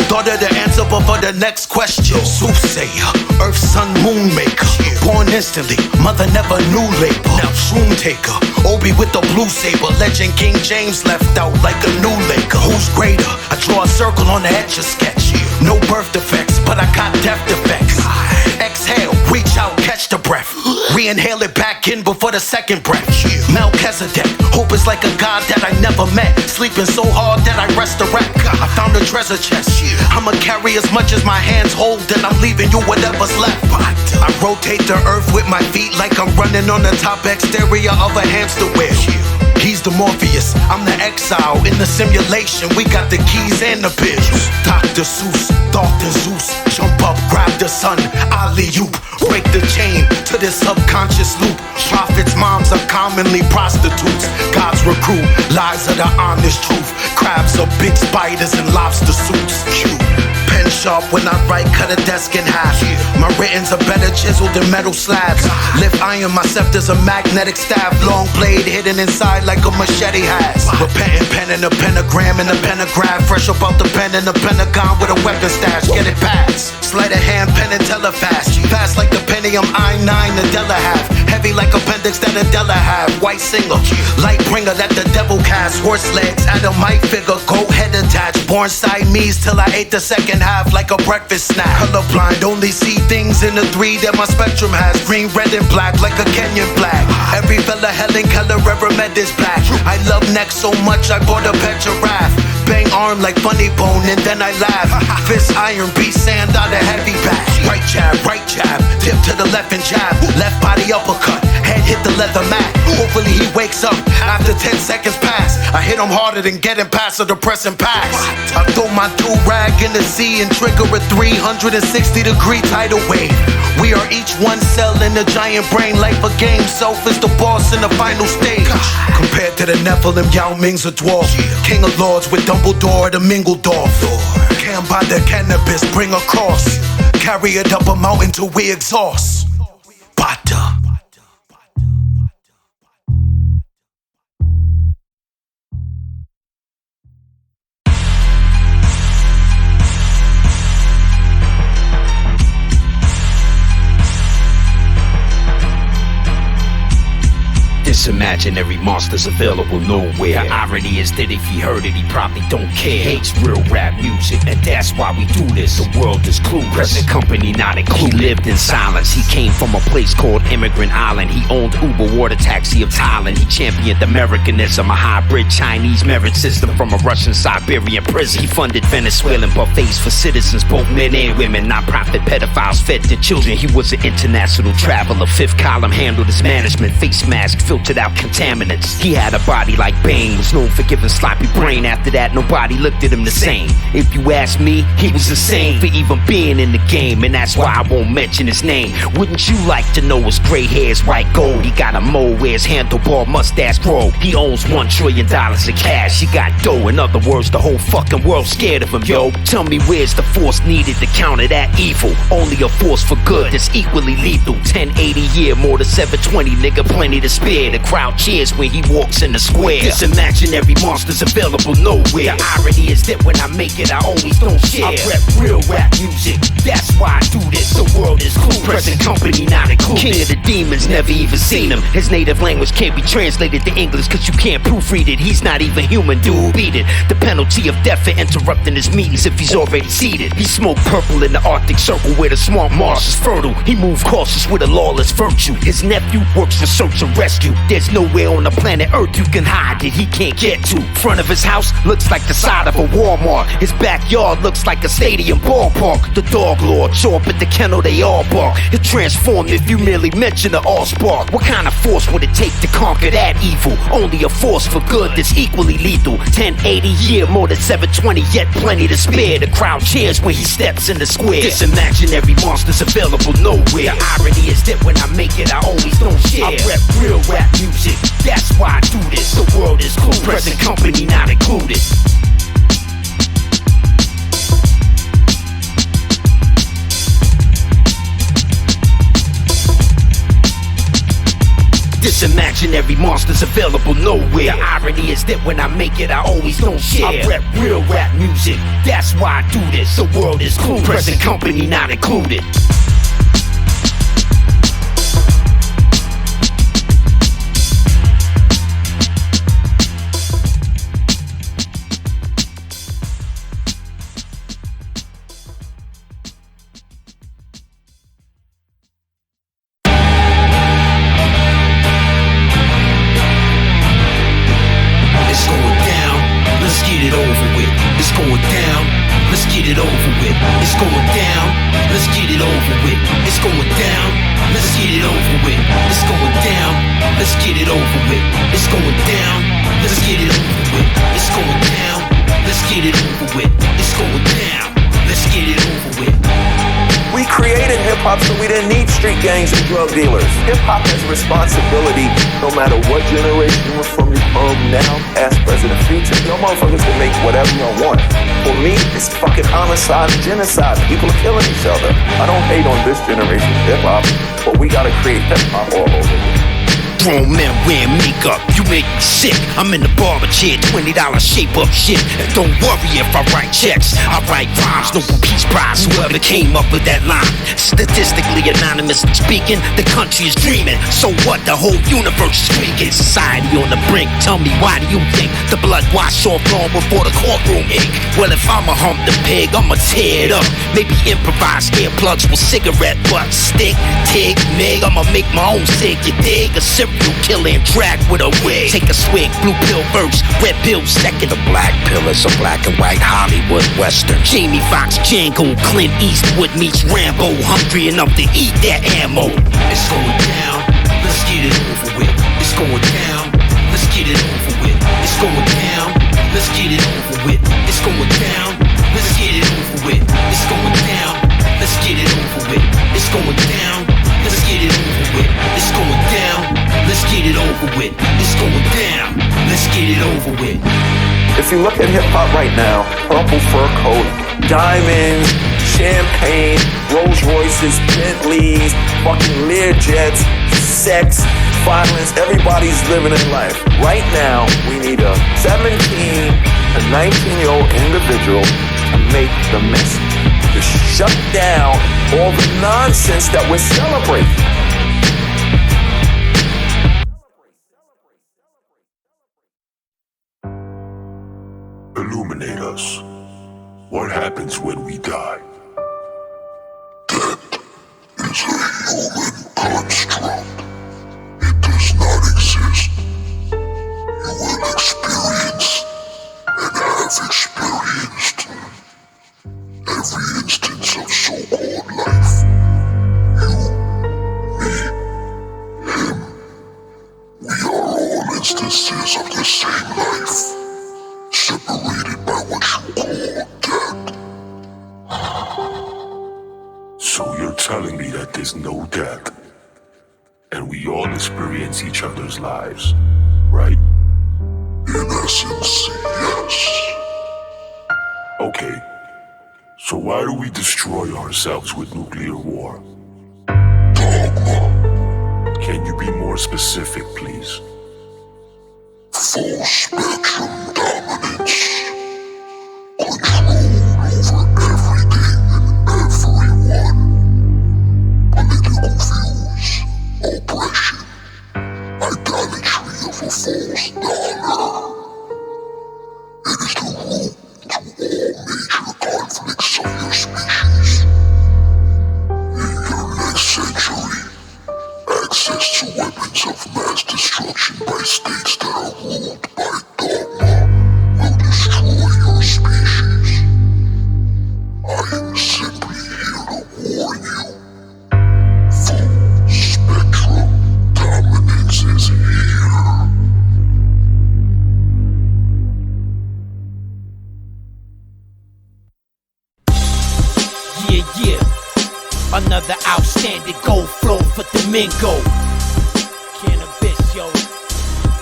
Thought of the answer before the next question. Soothsayer, earth, sun, moon maker. Born instantly. Mother never knew labor. Now Shroom Taker, Obi with the blue saber. Legend King James left out like a new Laker. Who's greater? I draw a circle on the etch a sketch. No birth defects, but I got death defects. Exhale, reach out, catch the breath. Re-inhale it back in before the second breath. Melchizedek, hope is like a god that I never met. Sleeping so hard that I resurrect. I found a treasure chest. I'ma carry as much as my hands hold, and I'm leaving you whatever's left. I rotate the earth with my feet like I'm running on the top exterior of a hamster wheel. He's the Morpheus, I'm the exile. In the simulation, we got the keys and the bills. Dr. Seuss, Dr. Zeus, jump up, grab the sun, alley-oop. Break the chain to this subconscious loop. Prophets' moms are commonly prostitutes. God's recruit, lies are the honest truth. Crabs are big spiders and lobster suits. Pen sharp when I write, cut a desk in half. My writtens are better chiseled than metal slabs. Lift iron, my scepter's a magnetic staff. Long blade hidden inside like a machete has. Repentant pen and a pentagram and a pentagraph. Fresh up out the pen in the Pentagon with a weapon stash. Get it past. Sleight of hand, pen and telefast. Fast like the Pentium i9, Adela have. Heavy like appendix that Adela have. White singer, light bringer that the devil cast. Horse legs, Adamite figure, goat head attached. Born Siamese till I ate the second half like a breakfast snack. Colorblind, only see things in the 3 that my spectrum has. Green, red, and black like a Kenyan flag. Every fella Helen Keller ever met is black. I love neck so much I bought a pet giraffe. Bang arm like funny bone and then I laugh. Fist iron, beat sand out of heavy back. Right jab, tip to the left and jab. Left body uppercut, head hit the leather mat. Hopefully he wakes up after 10 seconds pass. I hit him harder than getting past a depressing pass. I throw my do-rag in the sea and trigger a 360-degree tidal wave. We are each one cell in a giant brain. Life a game, self is the boss in the final stage. Compared to the Nephilim, Yao Ming's a dwarf. King of lords with Dumbledore, the Mingledorf. Can't buy the cannabis, bring a cross. Carry it up a mountain till we exhaust. Bata. This imaginary monster's available nowhere. Irony is that if he heard it, he probably don't care. Hates real rap music, and that's why we do this. The world is clueless, present company not included. He lived in silence. He came from a place called Immigrant Island. He owned Uber Water Taxi of Thailand. He championed Americanism, a hybrid Chinese merit system from a Russian Siberian prison. He funded Venezuelan buffets for citizens, both men and women. Non-profit pedophiles fed to children. He was an international traveler. Fifth column handled his management. Face mask filtered out contaminants. He had a body like Bane, was known for giving sloppy brain. After that, nobody looked at him the same. If you ask me, he was insane for even being in the game, and that's why I won't mention his name. Wouldn't you like to know his gray hair's white gold? He got a mole where his handlebar mustache grow. He owns $1 trillion in cash. He got dough. In other words, the whole fucking world's scared of him, yo. Tell me where's the force needed to counter that evil? Only a force for good that's equally lethal. 1080 year, more than 720, nigga, plenty to spare. The crowd cheers when he walks in the square. This imaginary monster's available nowhere. Irony is that when I make it, I always don't share. I rep real rap music, that's why I do this. The world is cool, present company not included. King of the demons, never even seen him. His native language can't be translated to English, cause you can't proofread it. He's not even human, dude, beat it. The penalty of death for interrupting his meetings if he's already seated. He smoked purple in the Arctic Circle where the swamp marsh is fertile. He moved cautious with a lawless virtue. His nephew works for search and rescue. There's nowhere on the planet Earth you can hide that he can't get to. Front of his house looks like the side of a Walmart. His backyard looks like a stadium ballpark. The dog lord show up at the kennel, they all bark. He'll transform if you merely mention the all-spark. What kind of force would it take to conquer that evil? Only a force for good that's equally lethal. 1080 year, more than 720, yet plenty to spare. The crowd cheers when he steps in the square. This imaginary monster's available nowhere. Irony is that when I make it, I always don't share. I rep real rap music, that's why I do this. The world is cool, present company not included. This imaginary monster's available nowhere. Irony is that when I make it, I always don't share. I rep real rap music, that's why I do this. The world is cool, present company not included. with. It's going down. Let's get it over with. It's going down. Let's get it over with. It's going down. Let's get it over with. It's going down. Let's get it over with. We created hip-hop so we didn't need street gangs and drug dealers. Hip-hop has a responsibility no matter what generation you're from now, past, present, and future. Y'all motherfuckers can make whatever y'all want. For me, it's fucking homicide and genocide. People are killing each other. I don't hate on this generation of hip-hop, but we gotta create hip-hop all over again. Grown men wearing makeup, you make me sick. I'm in the barber chair, $20 shape up shit. And don't worry if I write checks, I write rhymes, no peace prize. Whoever came up with that line, statistically anonymous speaking, the country is dreaming. So what? The whole universe is speaking. Society on the brink. Tell me, why do you think the blood wash off long before the courtroom ink? Well, if I'ma hump the pig, I'ma tear it up. Maybe improvise earplugs with cigarette butts. Stick, tig, mig, I'ma make my own cig. You dig? A serial killer and drag with a wig. Take a swig, blue pill first, red pill second. The black pill is a black and white Hollywood Western. Jamie Foxx, Django, Clint Eastwood meets Rambo. Hungry enough to eat that ammo. It's going down. Let's get it over with. It's going down. Let's get it over with. It's going down. Let's get it over with. It's going down. Let's get it over with. It's going down. Let's get it over with. It's going down. Let's get it over with. It's going down. Let's get it over with. It's going down. Let's get it over with. If you look at hip-hop right now, purple fur coat, diamonds, champagne, Rolls Royces, Bentleys, fucking Learjets, sex, violence, everybody's living in life. Right now, we need a 17, a 19-year-old individual to make the message. To shut down all the nonsense that we're celebrating. Illuminate us. What happens when we die? Death is a human construct. It does not exist. You will experience and have experienced every instance of so-called life. You, me, him. We are all instances of the same life. Separated by what you call death. So you're telling me that there's no death, and we all experience each other's lives, right? In essence, yes. Okay, so why do we destroy ourselves with nuclear war? Dogma. Can you be more specific, please? Full spectrum dominance. Control over everything and everyone. Political views. Oppression. Idolatry of a false dollar. It is the root to all major conflicts of your species. In your next century, access to weapons of mass destruction by states that are ruled by dogma will destroy your species. I am simply here to warn you. Full spectrum dominance is here. Yeah. Another outstanding gold flow for Domingo. Canibus, yo.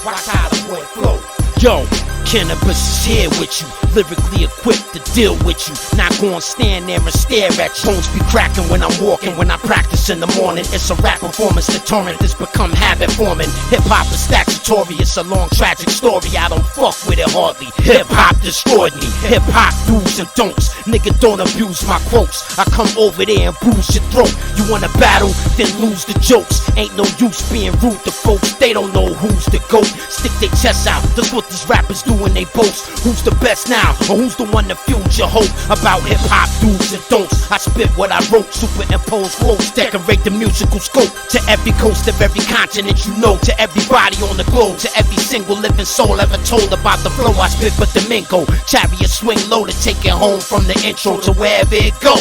Watch how the boy flow. Yo, Canibus is here with you, lyrically equipped to deal with you. Not gonna stand there and stare at you. Bones be cracking when I'm walking, when I practice in the morning. It's a rap performance deterrent, it's become habit forming. Hip-hop is statutory, it's a long tragic story. I don't fuck with it hardly. Hip-hop destroyed me. Hip-hop do's and don'ts. Nigga, don't abuse my quotes. I come over there and bruise your throat. You wanna battle, then lose the jokes. Ain't no use being rude to folks. They don't know who's the GOAT. Stick their chests out, that's what these rappers do when they boast. Who's the best now, or who's the one that fueled your hope? About hip-hop do's and don'ts. I spit what I wrote, superimpose quotes, decorate the musical scope. To every coast of every continent you know, to everybody on the globe, to every single living soul ever told about the flow I spit for Domingo. Chariot swing low to take it home from the intro to wherever it go.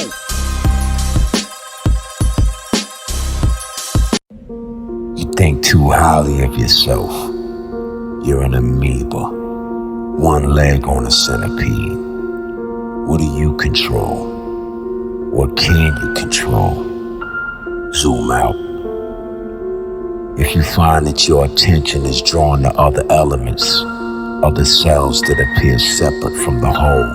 think too highly of yourself. You're an amoeba, one leg on a centipede. What do you control? What can you control? Zoom out. If you find that your attention is drawn to other elements, other cells that appear separate from the whole,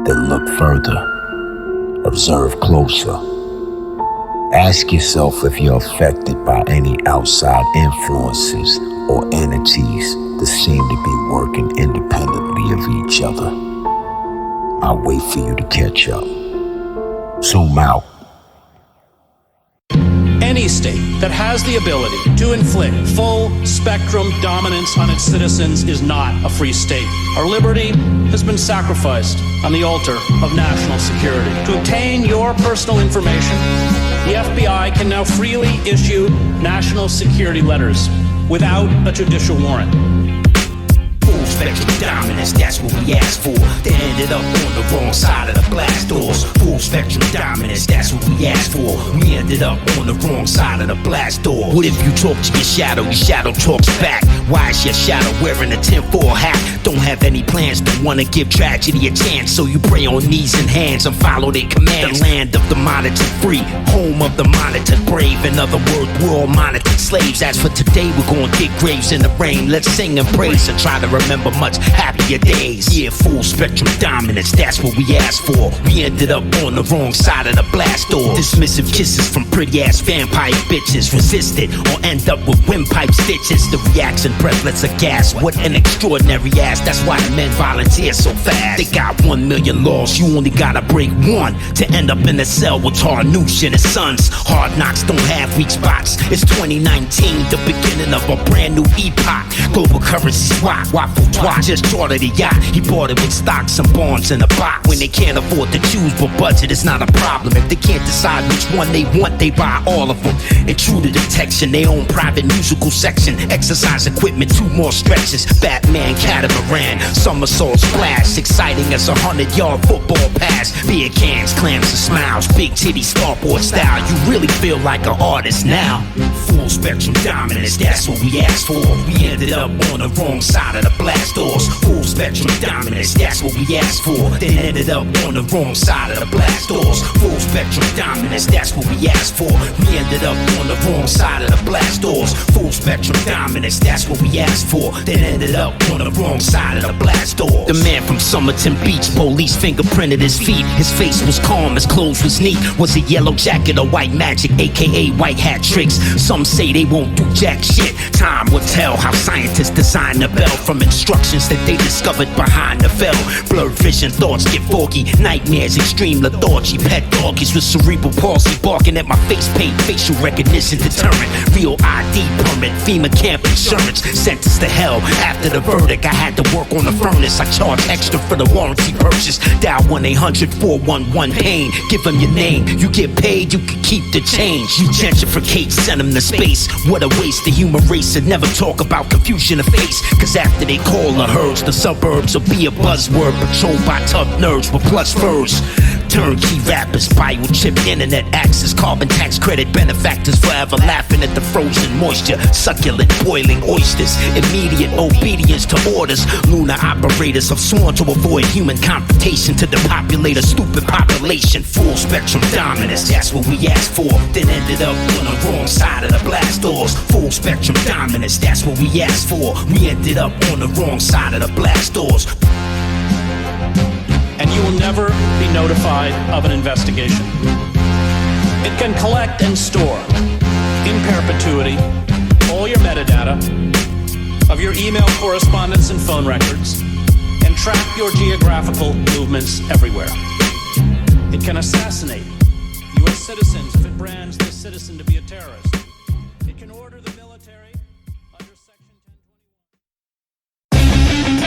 then look further, observe closer. Ask yourself if you're affected by any outside influences or entities that seem to be working independently of each other. I'll wait for you to catch up. Zoom out. Any state that has the ability to inflict full spectrum dominance on its citizens is not a free state. Our liberty has been sacrificed on the altar of national security. To obtain your personal information, the FBI can now freely issue national security letters without a judicial warrant. Full spectrum dominance, that's what we asked for. They ended up on the wrong side of the blast doors. Full spectrum dominance, that's what we asked for. We ended up on the wrong side of the blast door. What if you talk to your shadow talks back? Why is your shadow wearing a tinfoil hat? Don't have any plans, but wanna give tragedy a chance. So you pray on knees and hands and follow their commands. The land of the monitored free, home of the monitored brave. In other words, we're all monitored slaves. As for today, we're gonna dig graves in the rain. Let's sing and praise and try to remember much happier days. Yeah, full spectrum dominance, that's what we asked for. We ended up on the wrong side of the blast door. Dismissive kisses from pretty ass vampire bitches. Resisted or end up with windpipe stitches. The reaction breathless of gas. What an extraordinary ass. That's why the men volunteer so fast. They got 1 million laws, you only gotta break one to end up in a cell with Tarnoosh and his sons. Hard knocks don't have weak spots. It's 2019, the beginning of a brand new epoch. Global currency swap, waffle twat. Just chartered a yacht, he bought it with stocks and bonds in a box. When they can't afford to choose, but budget is not a problem. If they can't decide which one they want, they buy all of them. Intruder detection, they own private musical section. Exercise equipment, 2 more stretches. Batman, catamaran, somersault splash. Exciting as a 100-yard football pass. Beer cans, clams and smiles. Big titty starboard style. You really feel like an artist now. Full spectrum dominance, that's what we asked for. We ended up on the wrong side of the blast doors. Full spectrum dominance, that's what we asked for. Then ended up on the wrong side of the blast doors. Full spectrum dominance, that's what we asked for. We ended up on the wrong side of the blast doors. Full spectrum dominance, that's what we asked for. Then ended up on the wrong side of the blast doors. The man from Somerton Beach, police fingerprinted his feet. His face was calm, his clothes was neat. Was it yellow jacket or white magic, aka white hat tricks? Some say they won't do jack shit. Time will tell how scientists design the bell from instructions that they discovered behind the veil. Blurred vision, thoughts get foggy. Nightmares, extreme lethargy. Pet doggies with cerebral palsy barking at my face paint. Facial recognition deterrent. Real ID permit. FEMA camp insurance. Sentenced to hell. After the verdict, I had to work on the furnace. I charge extra for the warranty purchase. Dial 1-800-411-PAIN. Give them your name. You get paid, you can keep the change. You gentrificate, send them to space. What a waste. The human race would never talk about confusion of face. Cause after they call the herds, the suburbs will be a buzzword. Patrolled by tough nerds with plush furs. Turnkey rappers, biochip, internet access, carbon tax credit benefactors, forever laughing at the frozen moisture, succulent boiling oysters, immediate obedience to orders. Lunar operators have sworn to avoid human confrontation to depopulate a stupid population. Full spectrum dominance, that's what we asked for. Then ended up on the wrong side of the blast doors. Full spectrum dominance, that's what we asked for. We ended up on the wrong side of the blast doors. And you will never be notified of an investigation. It can collect and store in perpetuity all your metadata of your email correspondence and phone records and track your geographical movements everywhere. It can assassinate U.S. citizens if it brands the citizen to be a terrorist. It can order the military under Section 1021.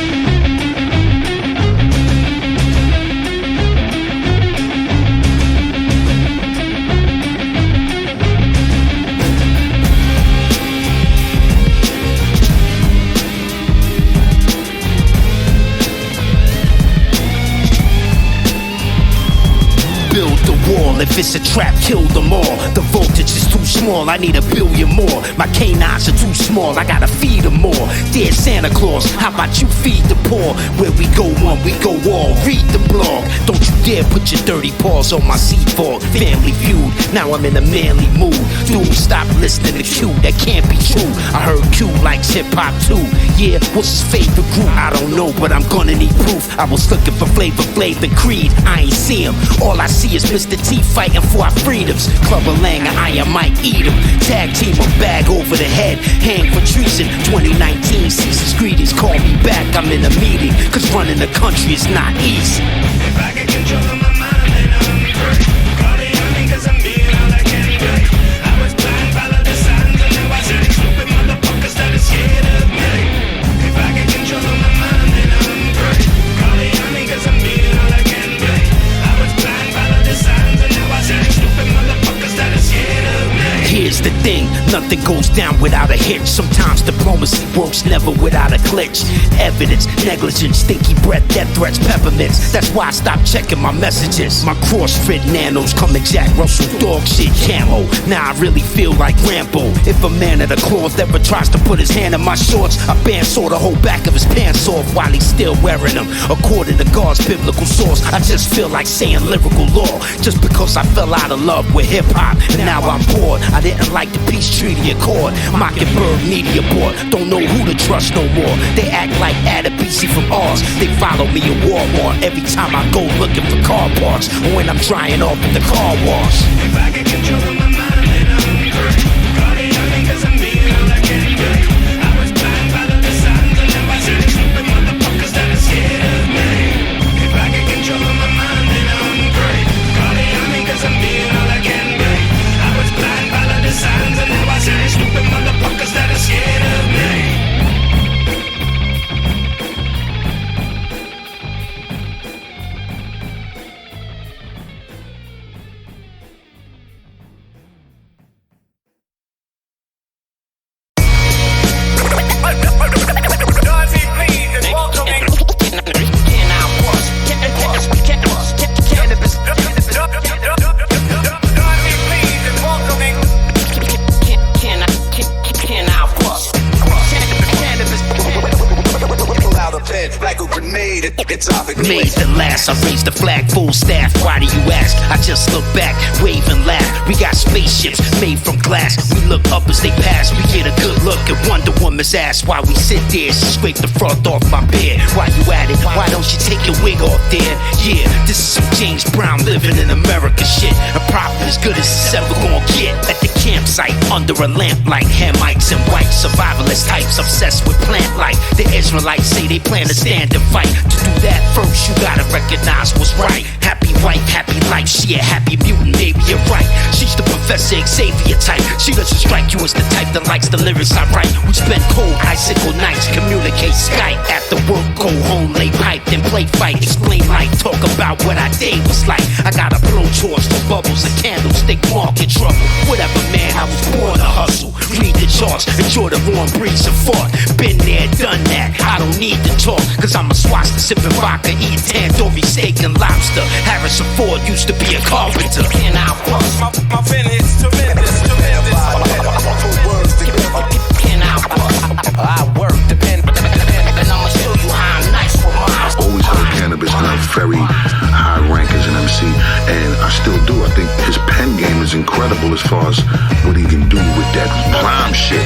Build the wall all. If it's a trap, kill them all. The voltage is too small, I need 1 billion more. My canines are too small, I gotta feed them more. Dear Santa Claus, how about you feed the poor? Where we go one, we go all. Read the blog. Don't you dare put your dirty paws on my seafall. Family Feud, now I'm in a manly mood. Dude, stop listening to Q, that can't be true. I heard Q likes hip-hop too. Yeah, what's his favorite group? I don't know, but I'm gonna need proof. I was looking for Flavor Flav and Creed, I ain't see him. All I see is Mr. T fighting for our freedoms. Clubber Lang and I might eat him. Tag team a bag over the head, hang for treason. 2019 season's greetings, call me back, I'm in a meeting. Cause running the country is not easy. If I get control of my mind, then I'm free. Call it on me cause I'm being all I can be. I was blind, follow the signs, and now I see stupid motherfuckers that are scared of me. If I get control of my mind, then I'm free. Call it on me cause I'm being all I can be. I was blind, follow the signs, and now I see stupid motherfuckers that are scared of me. Here's the thing, nothing goes down without a hitch. Sometimes diplomacy works never without a glitch. Evidence, negligence, stinky breath, death threats, peppermints. That's why I stopped checking my messages. My CrossFit nanos come in Jack Russell dog shit camo. Now I really feel like Rambo. If a man of the cloth ever tries to put his hand in my shorts, I bandsaw the whole back of his pants off while he's still wearing them. According to God's biblical source, I just feel like saying lyrical law. Just because I fell out of love with hip-hop, and now I'm bored. I didn't like the peace treaty accord. Mockingbird media board, don't know who to trust no more. They act like Adabisi from Oz. They follow me in Walmart every time I go looking for car parts, or when I'm drying off in the car wash. If I get control of my mind, then I'm free. Call it on me cause I'm being all I can be. I was blind, follow the signs, and now I see stupid motherfuckers that are scared of me. If I get control of my mind, then I'm free. Call it on me cause I'm being all I can be. I was blind, follow the signs, and now I see stupid motherfuckers that are scared of me. Made the last, I raised the flag, full staff. Why do you ask? I just look back, wave and laugh. We got spaceships made from glass. We look up as they pass. We get a good look at Wonder Woman's ass. While we sit there, she scrape the froth off my beard. Why you at it? Why don't you take your wig off there? Yeah, this is some James Brown living in America shit. A prophet as good as it's ever gonna get. At the campsite, under a lamplight, Hamites and white survivalist types obsessed with plant life. The Israelites say they plan to stand and fight. To do that first, you gotta recognize what's right. Happy wife, happy life, she a happy mutant, maybe you're right. She's the Professor Xavier type. She doesn't strike you as the type that likes the lyrics I write. We spend cold icicle nights, communicate Skype. After work, go home, lay pipe, then play fight. Explain life, talk about what our day was like. I got a blowtorch for bubbles, a candlestick, market trouble. Whatever, man, I was born to hustle. Read the charts, enjoy the warm breeze and fought. Been there, done that, I don't need to talk. Cause I'm a swasta sipping vodka, eating tandoori steak and lobster. Harrison Ford used to be a carpenter. And I was my pen is tremendous, tremendous. And I work the pen, and I'ma show you how I'm nice with mine. Always heard Canibus have very high rank as an MC, and I still do. I think his pen game is incredible as far as what he can do with that prime shit.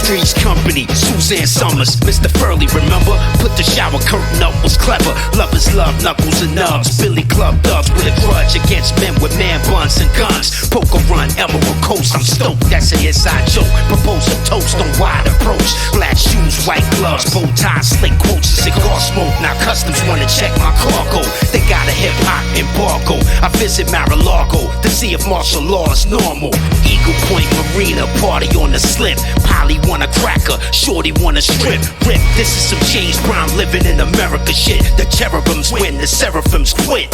Three's Company, Suzanne Summers, Mr. Furley, remember? Put the shower curtain up, was clever. Lovers love, knuckles and nubs. Billy Club thugs with a grudge against men with man buns and guns. Poker Run, Emerald Coast, I'm stoked, that's an inside joke. Propose a toast on wide approach. Black shoes, white gloves, bow tie, slick quotes, and cigar smoke. Now customs wanna check my cargo. They got a hip-hop embargo. I visit Mar-a-Lago to see if martial law is normal. Eagle Point Marina, party on the slip. Polly want a cracker, shorty want a strip. Rip, this is some James Brown living in America shit. The cherubims win, the seraphims quit.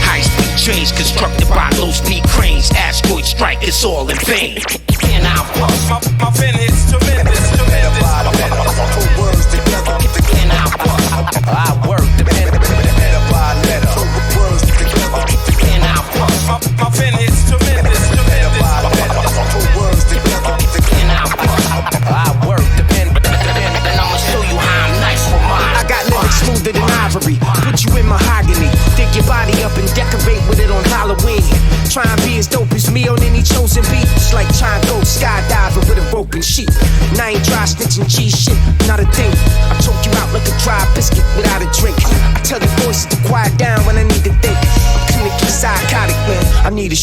High-speed trains constructed by low-speed cranes. Asteroid strike, it's all in vain. And I was my pen is tremendous, tremendous. Words together, and I work the pen by letter. Words together, and I was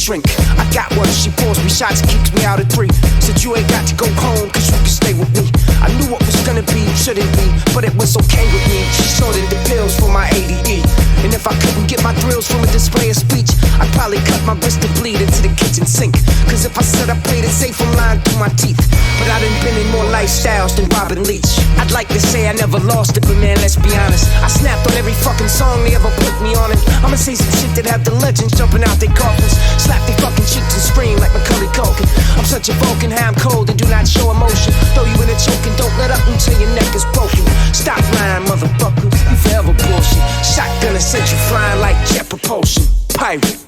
shrink. I got one, she pours me shots, kicks me out of 3. Said you ain't got to go home, cause you can stay with me. I knew what was gonna be, shouldn't be, but it was okay with me. She sorted the pills for my ADD. And if I couldn't get my thrills from a display of speech, I'd probably cut my wrist to bleed into the kitchen sink. Cause if I said I played it safe, I'm lying through my teeth. But I done been in more lifestyles than Robin Leach. I'd like to say I never lost it, but man, let's be honest, I snapped on every fucking song they ever put me on. And I'ma say some shit that have the legends jumping out their coffins. Slap their fucking cheeks and scream like Macaulay Culkin. I'm such a Vulcan, how I'm cold and do not show emotion. Throw you in a choke and don't let up until your neck is broken. Stop lying, motherfucker, you forever bullshit. Shotgun and sent you flying like jet propulsion. Pirate.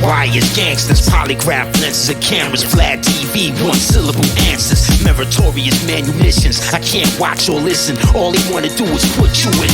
Wires, gangsters, polygraph lenses and cameras, flat TV, one syllable answers, meritorious manumissions. I can't watch or listen, all he wanna do is put you in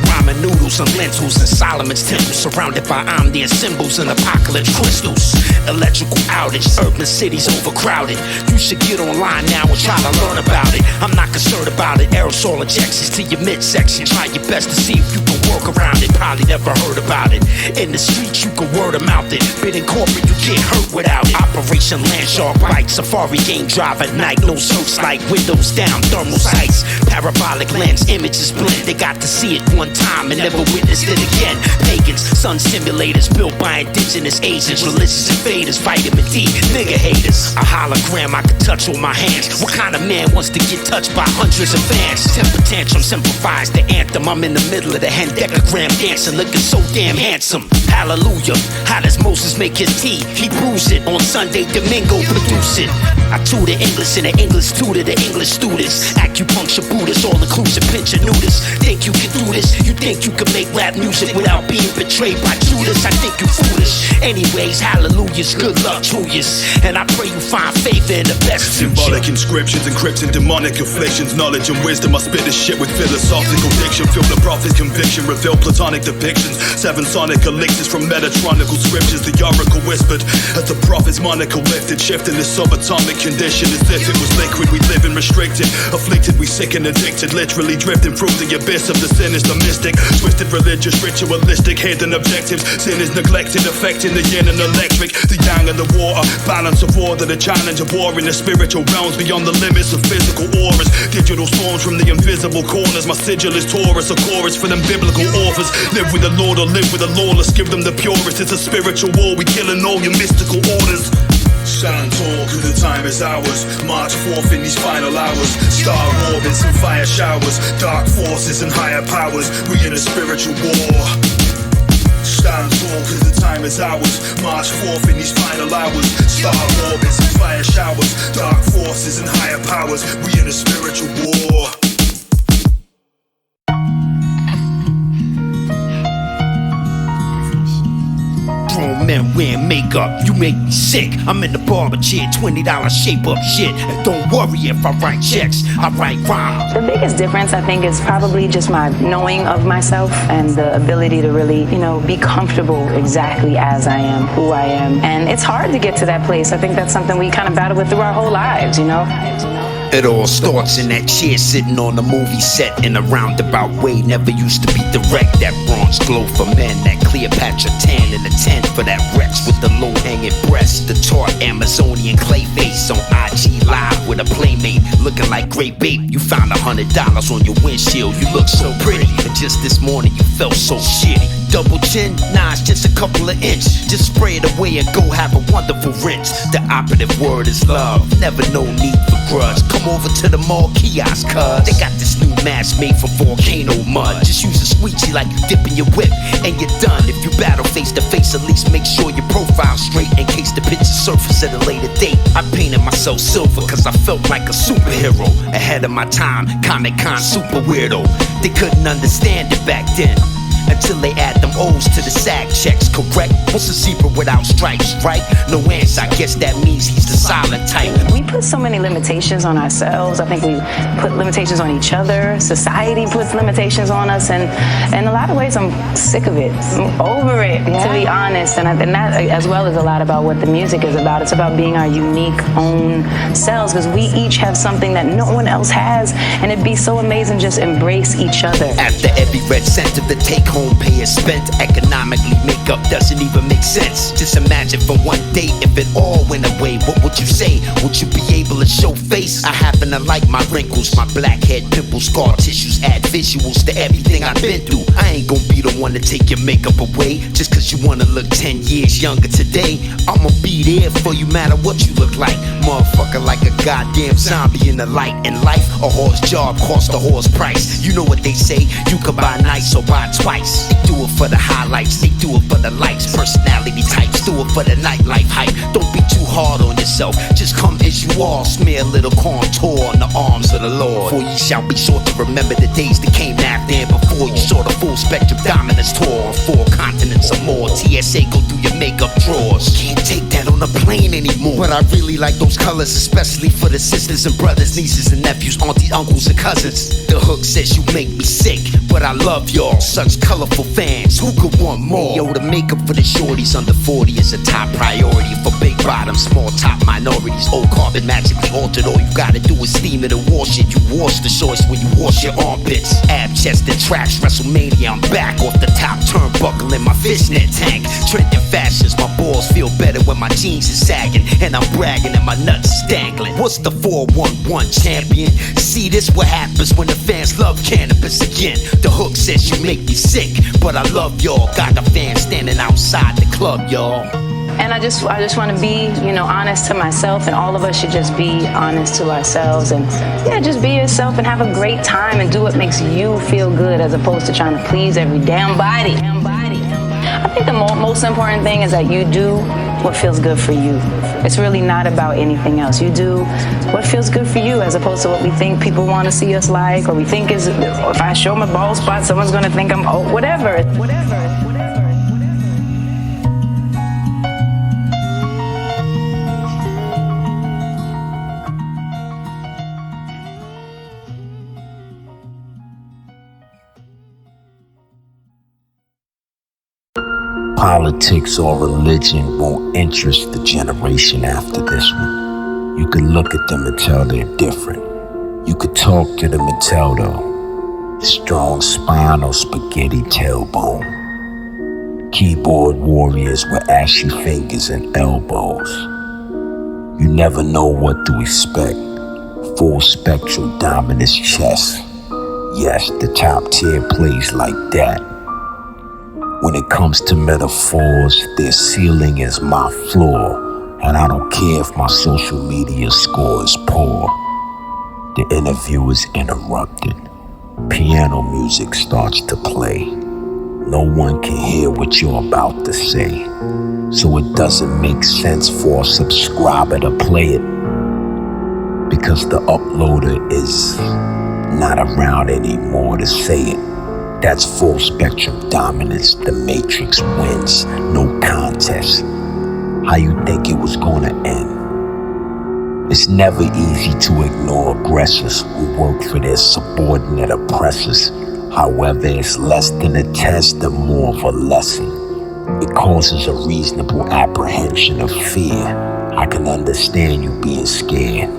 ramen noodles and lentils and Solomon's temple, surrounded by omnium symbols and apocalypse crystals. Electrical outage, urban cities overcrowded. You should get online now and try to learn about it. I'm not concerned about it. Aerosol injections to your midsection. Try your best to see if you can work around it. Probably never heard about it. In the streets you can word of mouth it. But in corporate you can't hurt without it. Operation Land Shark Bite, Safari game drive at night. No searchlight, windows down, thermal sights. Parabolic lens, images blend. They got to see it one time and never witnessed it again. Pagans, sun simulators built by indigenous Asians. Religious invaders, vitamin D, nigga haters. A hologram I could touch with my hands. What kind of man wants to get touched by hundreds of fans? Temper tantrum simplifies the anthem. I'm in the middle of the hendecagram dancing, looking so damn handsome. Hallelujah, how does Moses make his tea? He brews it on Sunday, Domingo produce it. I tutor English and the English tutor the English students. Acupuncture Buddhists, all inclusive pincher nudists. Think you can do this? You think you can make rap music without being betrayed by Judas? I think you foolish. Anyways, hallelujahs, good luck to yous. And I pray you find favor in the best future. Symbolic inscriptions, encrypting demonic afflictions. Knowledge and wisdom, I spit this shit with philosophical diction. Feel the prophet's conviction, reveal platonic depictions. 7 sonic elixirs from metatronical scriptures. The oracle whispered as the prophet's monocle lifted, shifting the subatomic condition as if it was liquid. We live in restricted, afflicted, we sick and addicted, literally drifting through the abyss of the sinister mystic. Twisted religious, ritualistic, hidden objectives. Sin is neglected, affecting the yin and electric, the yang and the water. Balance of order, the challenge of war in the spiritual realms beyond the limits of physical auras. Digital storms from the invisible corners. My sigil is Taurus, a chorus for them biblical authors. Live with the Lord or live with the lawless. Give them the purest. It's a spiritual war. We killing all your mystical orders. Stand tall, cause the time is ours. March forth in these final hours. Star orbits and fire showers. Dark forces and higher powers. We in a spiritual war. Stand tall, cause the time is ours. March forth in these final hours. Star orbits and fire showers. Dark forces and higher powers. We in a spiritual war. Grown men wearing makeup, you make me sick. I'm in the barber chair, $20 shape up shit. And don't worry if I write checks, I write rhymes. The biggest difference I think is probably just my knowing of myself and the ability to really, be comfortable exactly as I am, who I am. And it's hard to get to that place. I think that's something we kind of battle with through our whole lives, It all starts in that chair sitting on the movie set in a roundabout way. Never used to be direct. That bronze glow for men, that Cleopatra tan in the tent for that Rex with the low-hanging breast. The taut Amazonian clay face on IG Live with a playmate looking like great bait. You found $100 on your windshield. You look so pretty, and just this morning you felt so shitty. Double chin? Nah, it's just a couple of inch. Just spray it away and go have a wonderful rinse. The operative word is love. Never no need for grudge. Come over to the mall kiosk, cuz they got this new mask made from volcano mud. Just use a squeegee like you dipping your whip, and you're done. If you battle face to face, at least make sure your profile's straight in case the picture surface at a later date. I painted myself silver cause I felt like a superhero. Ahead of my time, Comic-Con super weirdo. They couldn't understand it back then until they add them O's to the SAG checks, correct? What's a zebra without stripes, right? No answer, I guess that means he's the silent type. We put so many limitations on ourselves. I think we put limitations on each other. Society puts limitations on us, and in a lot of ways, I'm sick of it. I'm over it, to be honest. And that, as well as a lot about what the music is about. It's about being our unique own selves, because we each have something that no one else has, and it'd be so amazing just embrace each other. After every red cent of the take-home pay is spent, economically makeup doesn't even make sense. Just imagine for one day if it all went away, what would you say? Would you be able to show face? I happen to like my wrinkles, my blackhead, pimples, scar tissues, add visuals to everything I've been through. I ain't gonna be the one to take your makeup away just cause you wanna look 10 years younger today. I'ma be there for you, matter what you look like. Motherfucker, like a goddamn zombie in the light. In life, a horse job costs a horse price. You know what they say, you can buy nice or buy twice. They do it for the highlights, they do it for the likes. Personality types, do it for the nightlife hype. Don't be too hard on yourself, just come as you are. Smear a little contour on the arms of the Lord. For ye shall be sure to remember the days that came after and before you saw the full spectrum dominance tour on 4 continents or more. TSA, go through your makeup drawers. Can't take that on a plane anymore. But I really like those colors, especially for the sisters and brothers, nieces and nephews, aunties, uncles and cousins. The hook says you make me sick, but I love y'all. Such colorful fans, who could want more? Yo, the makeup for the shorties under 40 is a top priority for big bottoms, small top minorities. Old carbon magically altered, all you gotta do is steam it and wash it. You wash the shorts when you wash your armpits. Ab chest and trash, WrestleMania, I'm back off the top turnbuckle in my fishnet tank. Trending fashions, my balls feel better when my jeans is sagging, and I'm bragging and my nuts is dangling. What's the 411 champion? See, this what happens when the fans love cannabis again. The hook says you make me sick, but I love y'all. Got the fans standing outside the club, y'all. And I just want to be, honest to myself, and all of us should just be honest to ourselves, and just be yourself and have a great time and do what makes you feel good, as opposed to trying to please every damn body. I think the most important thing is that you do what feels good for you. It's really not about anything else. You do what feels good for you, as opposed to what we think people want to see us like, or we think is, if I show my bald spot, someone's going to think I'm, whatever. Politics or religion won't interest the generation after this one. You can look at them and tell they're different. You could talk to them and tell though. Strong spine or spaghetti tailbone. Keyboard warriors with ashy fingers and elbows. You never know what to expect. Full spectrum dominance chess. Yes, the top tier plays like that. When it comes to metaphors, their ceiling is my floor, and I don't care if my social media score is poor. The interview is interrupted. Piano music starts to play. No one can hear what you're about to say, so it doesn't make sense for a subscriber to play it, because the uploader is not around anymore to say it. That's full spectrum dominance. The Matrix wins, no contest. How you think it was gonna end? It's never easy to ignore aggressors who work for their subordinate oppressors. However, it's less than a test and more of a lesson. It causes a reasonable apprehension of fear. I can understand you being scared,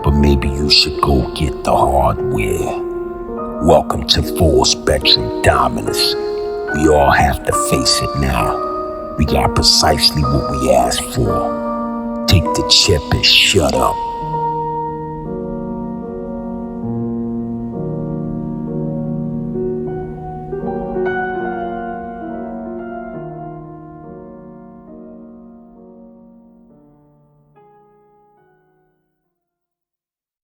but maybe you should go get the hardware. Welcome to full spectrum dominance. We all have to face it now. We got precisely what we asked for. Take the chip and shut up.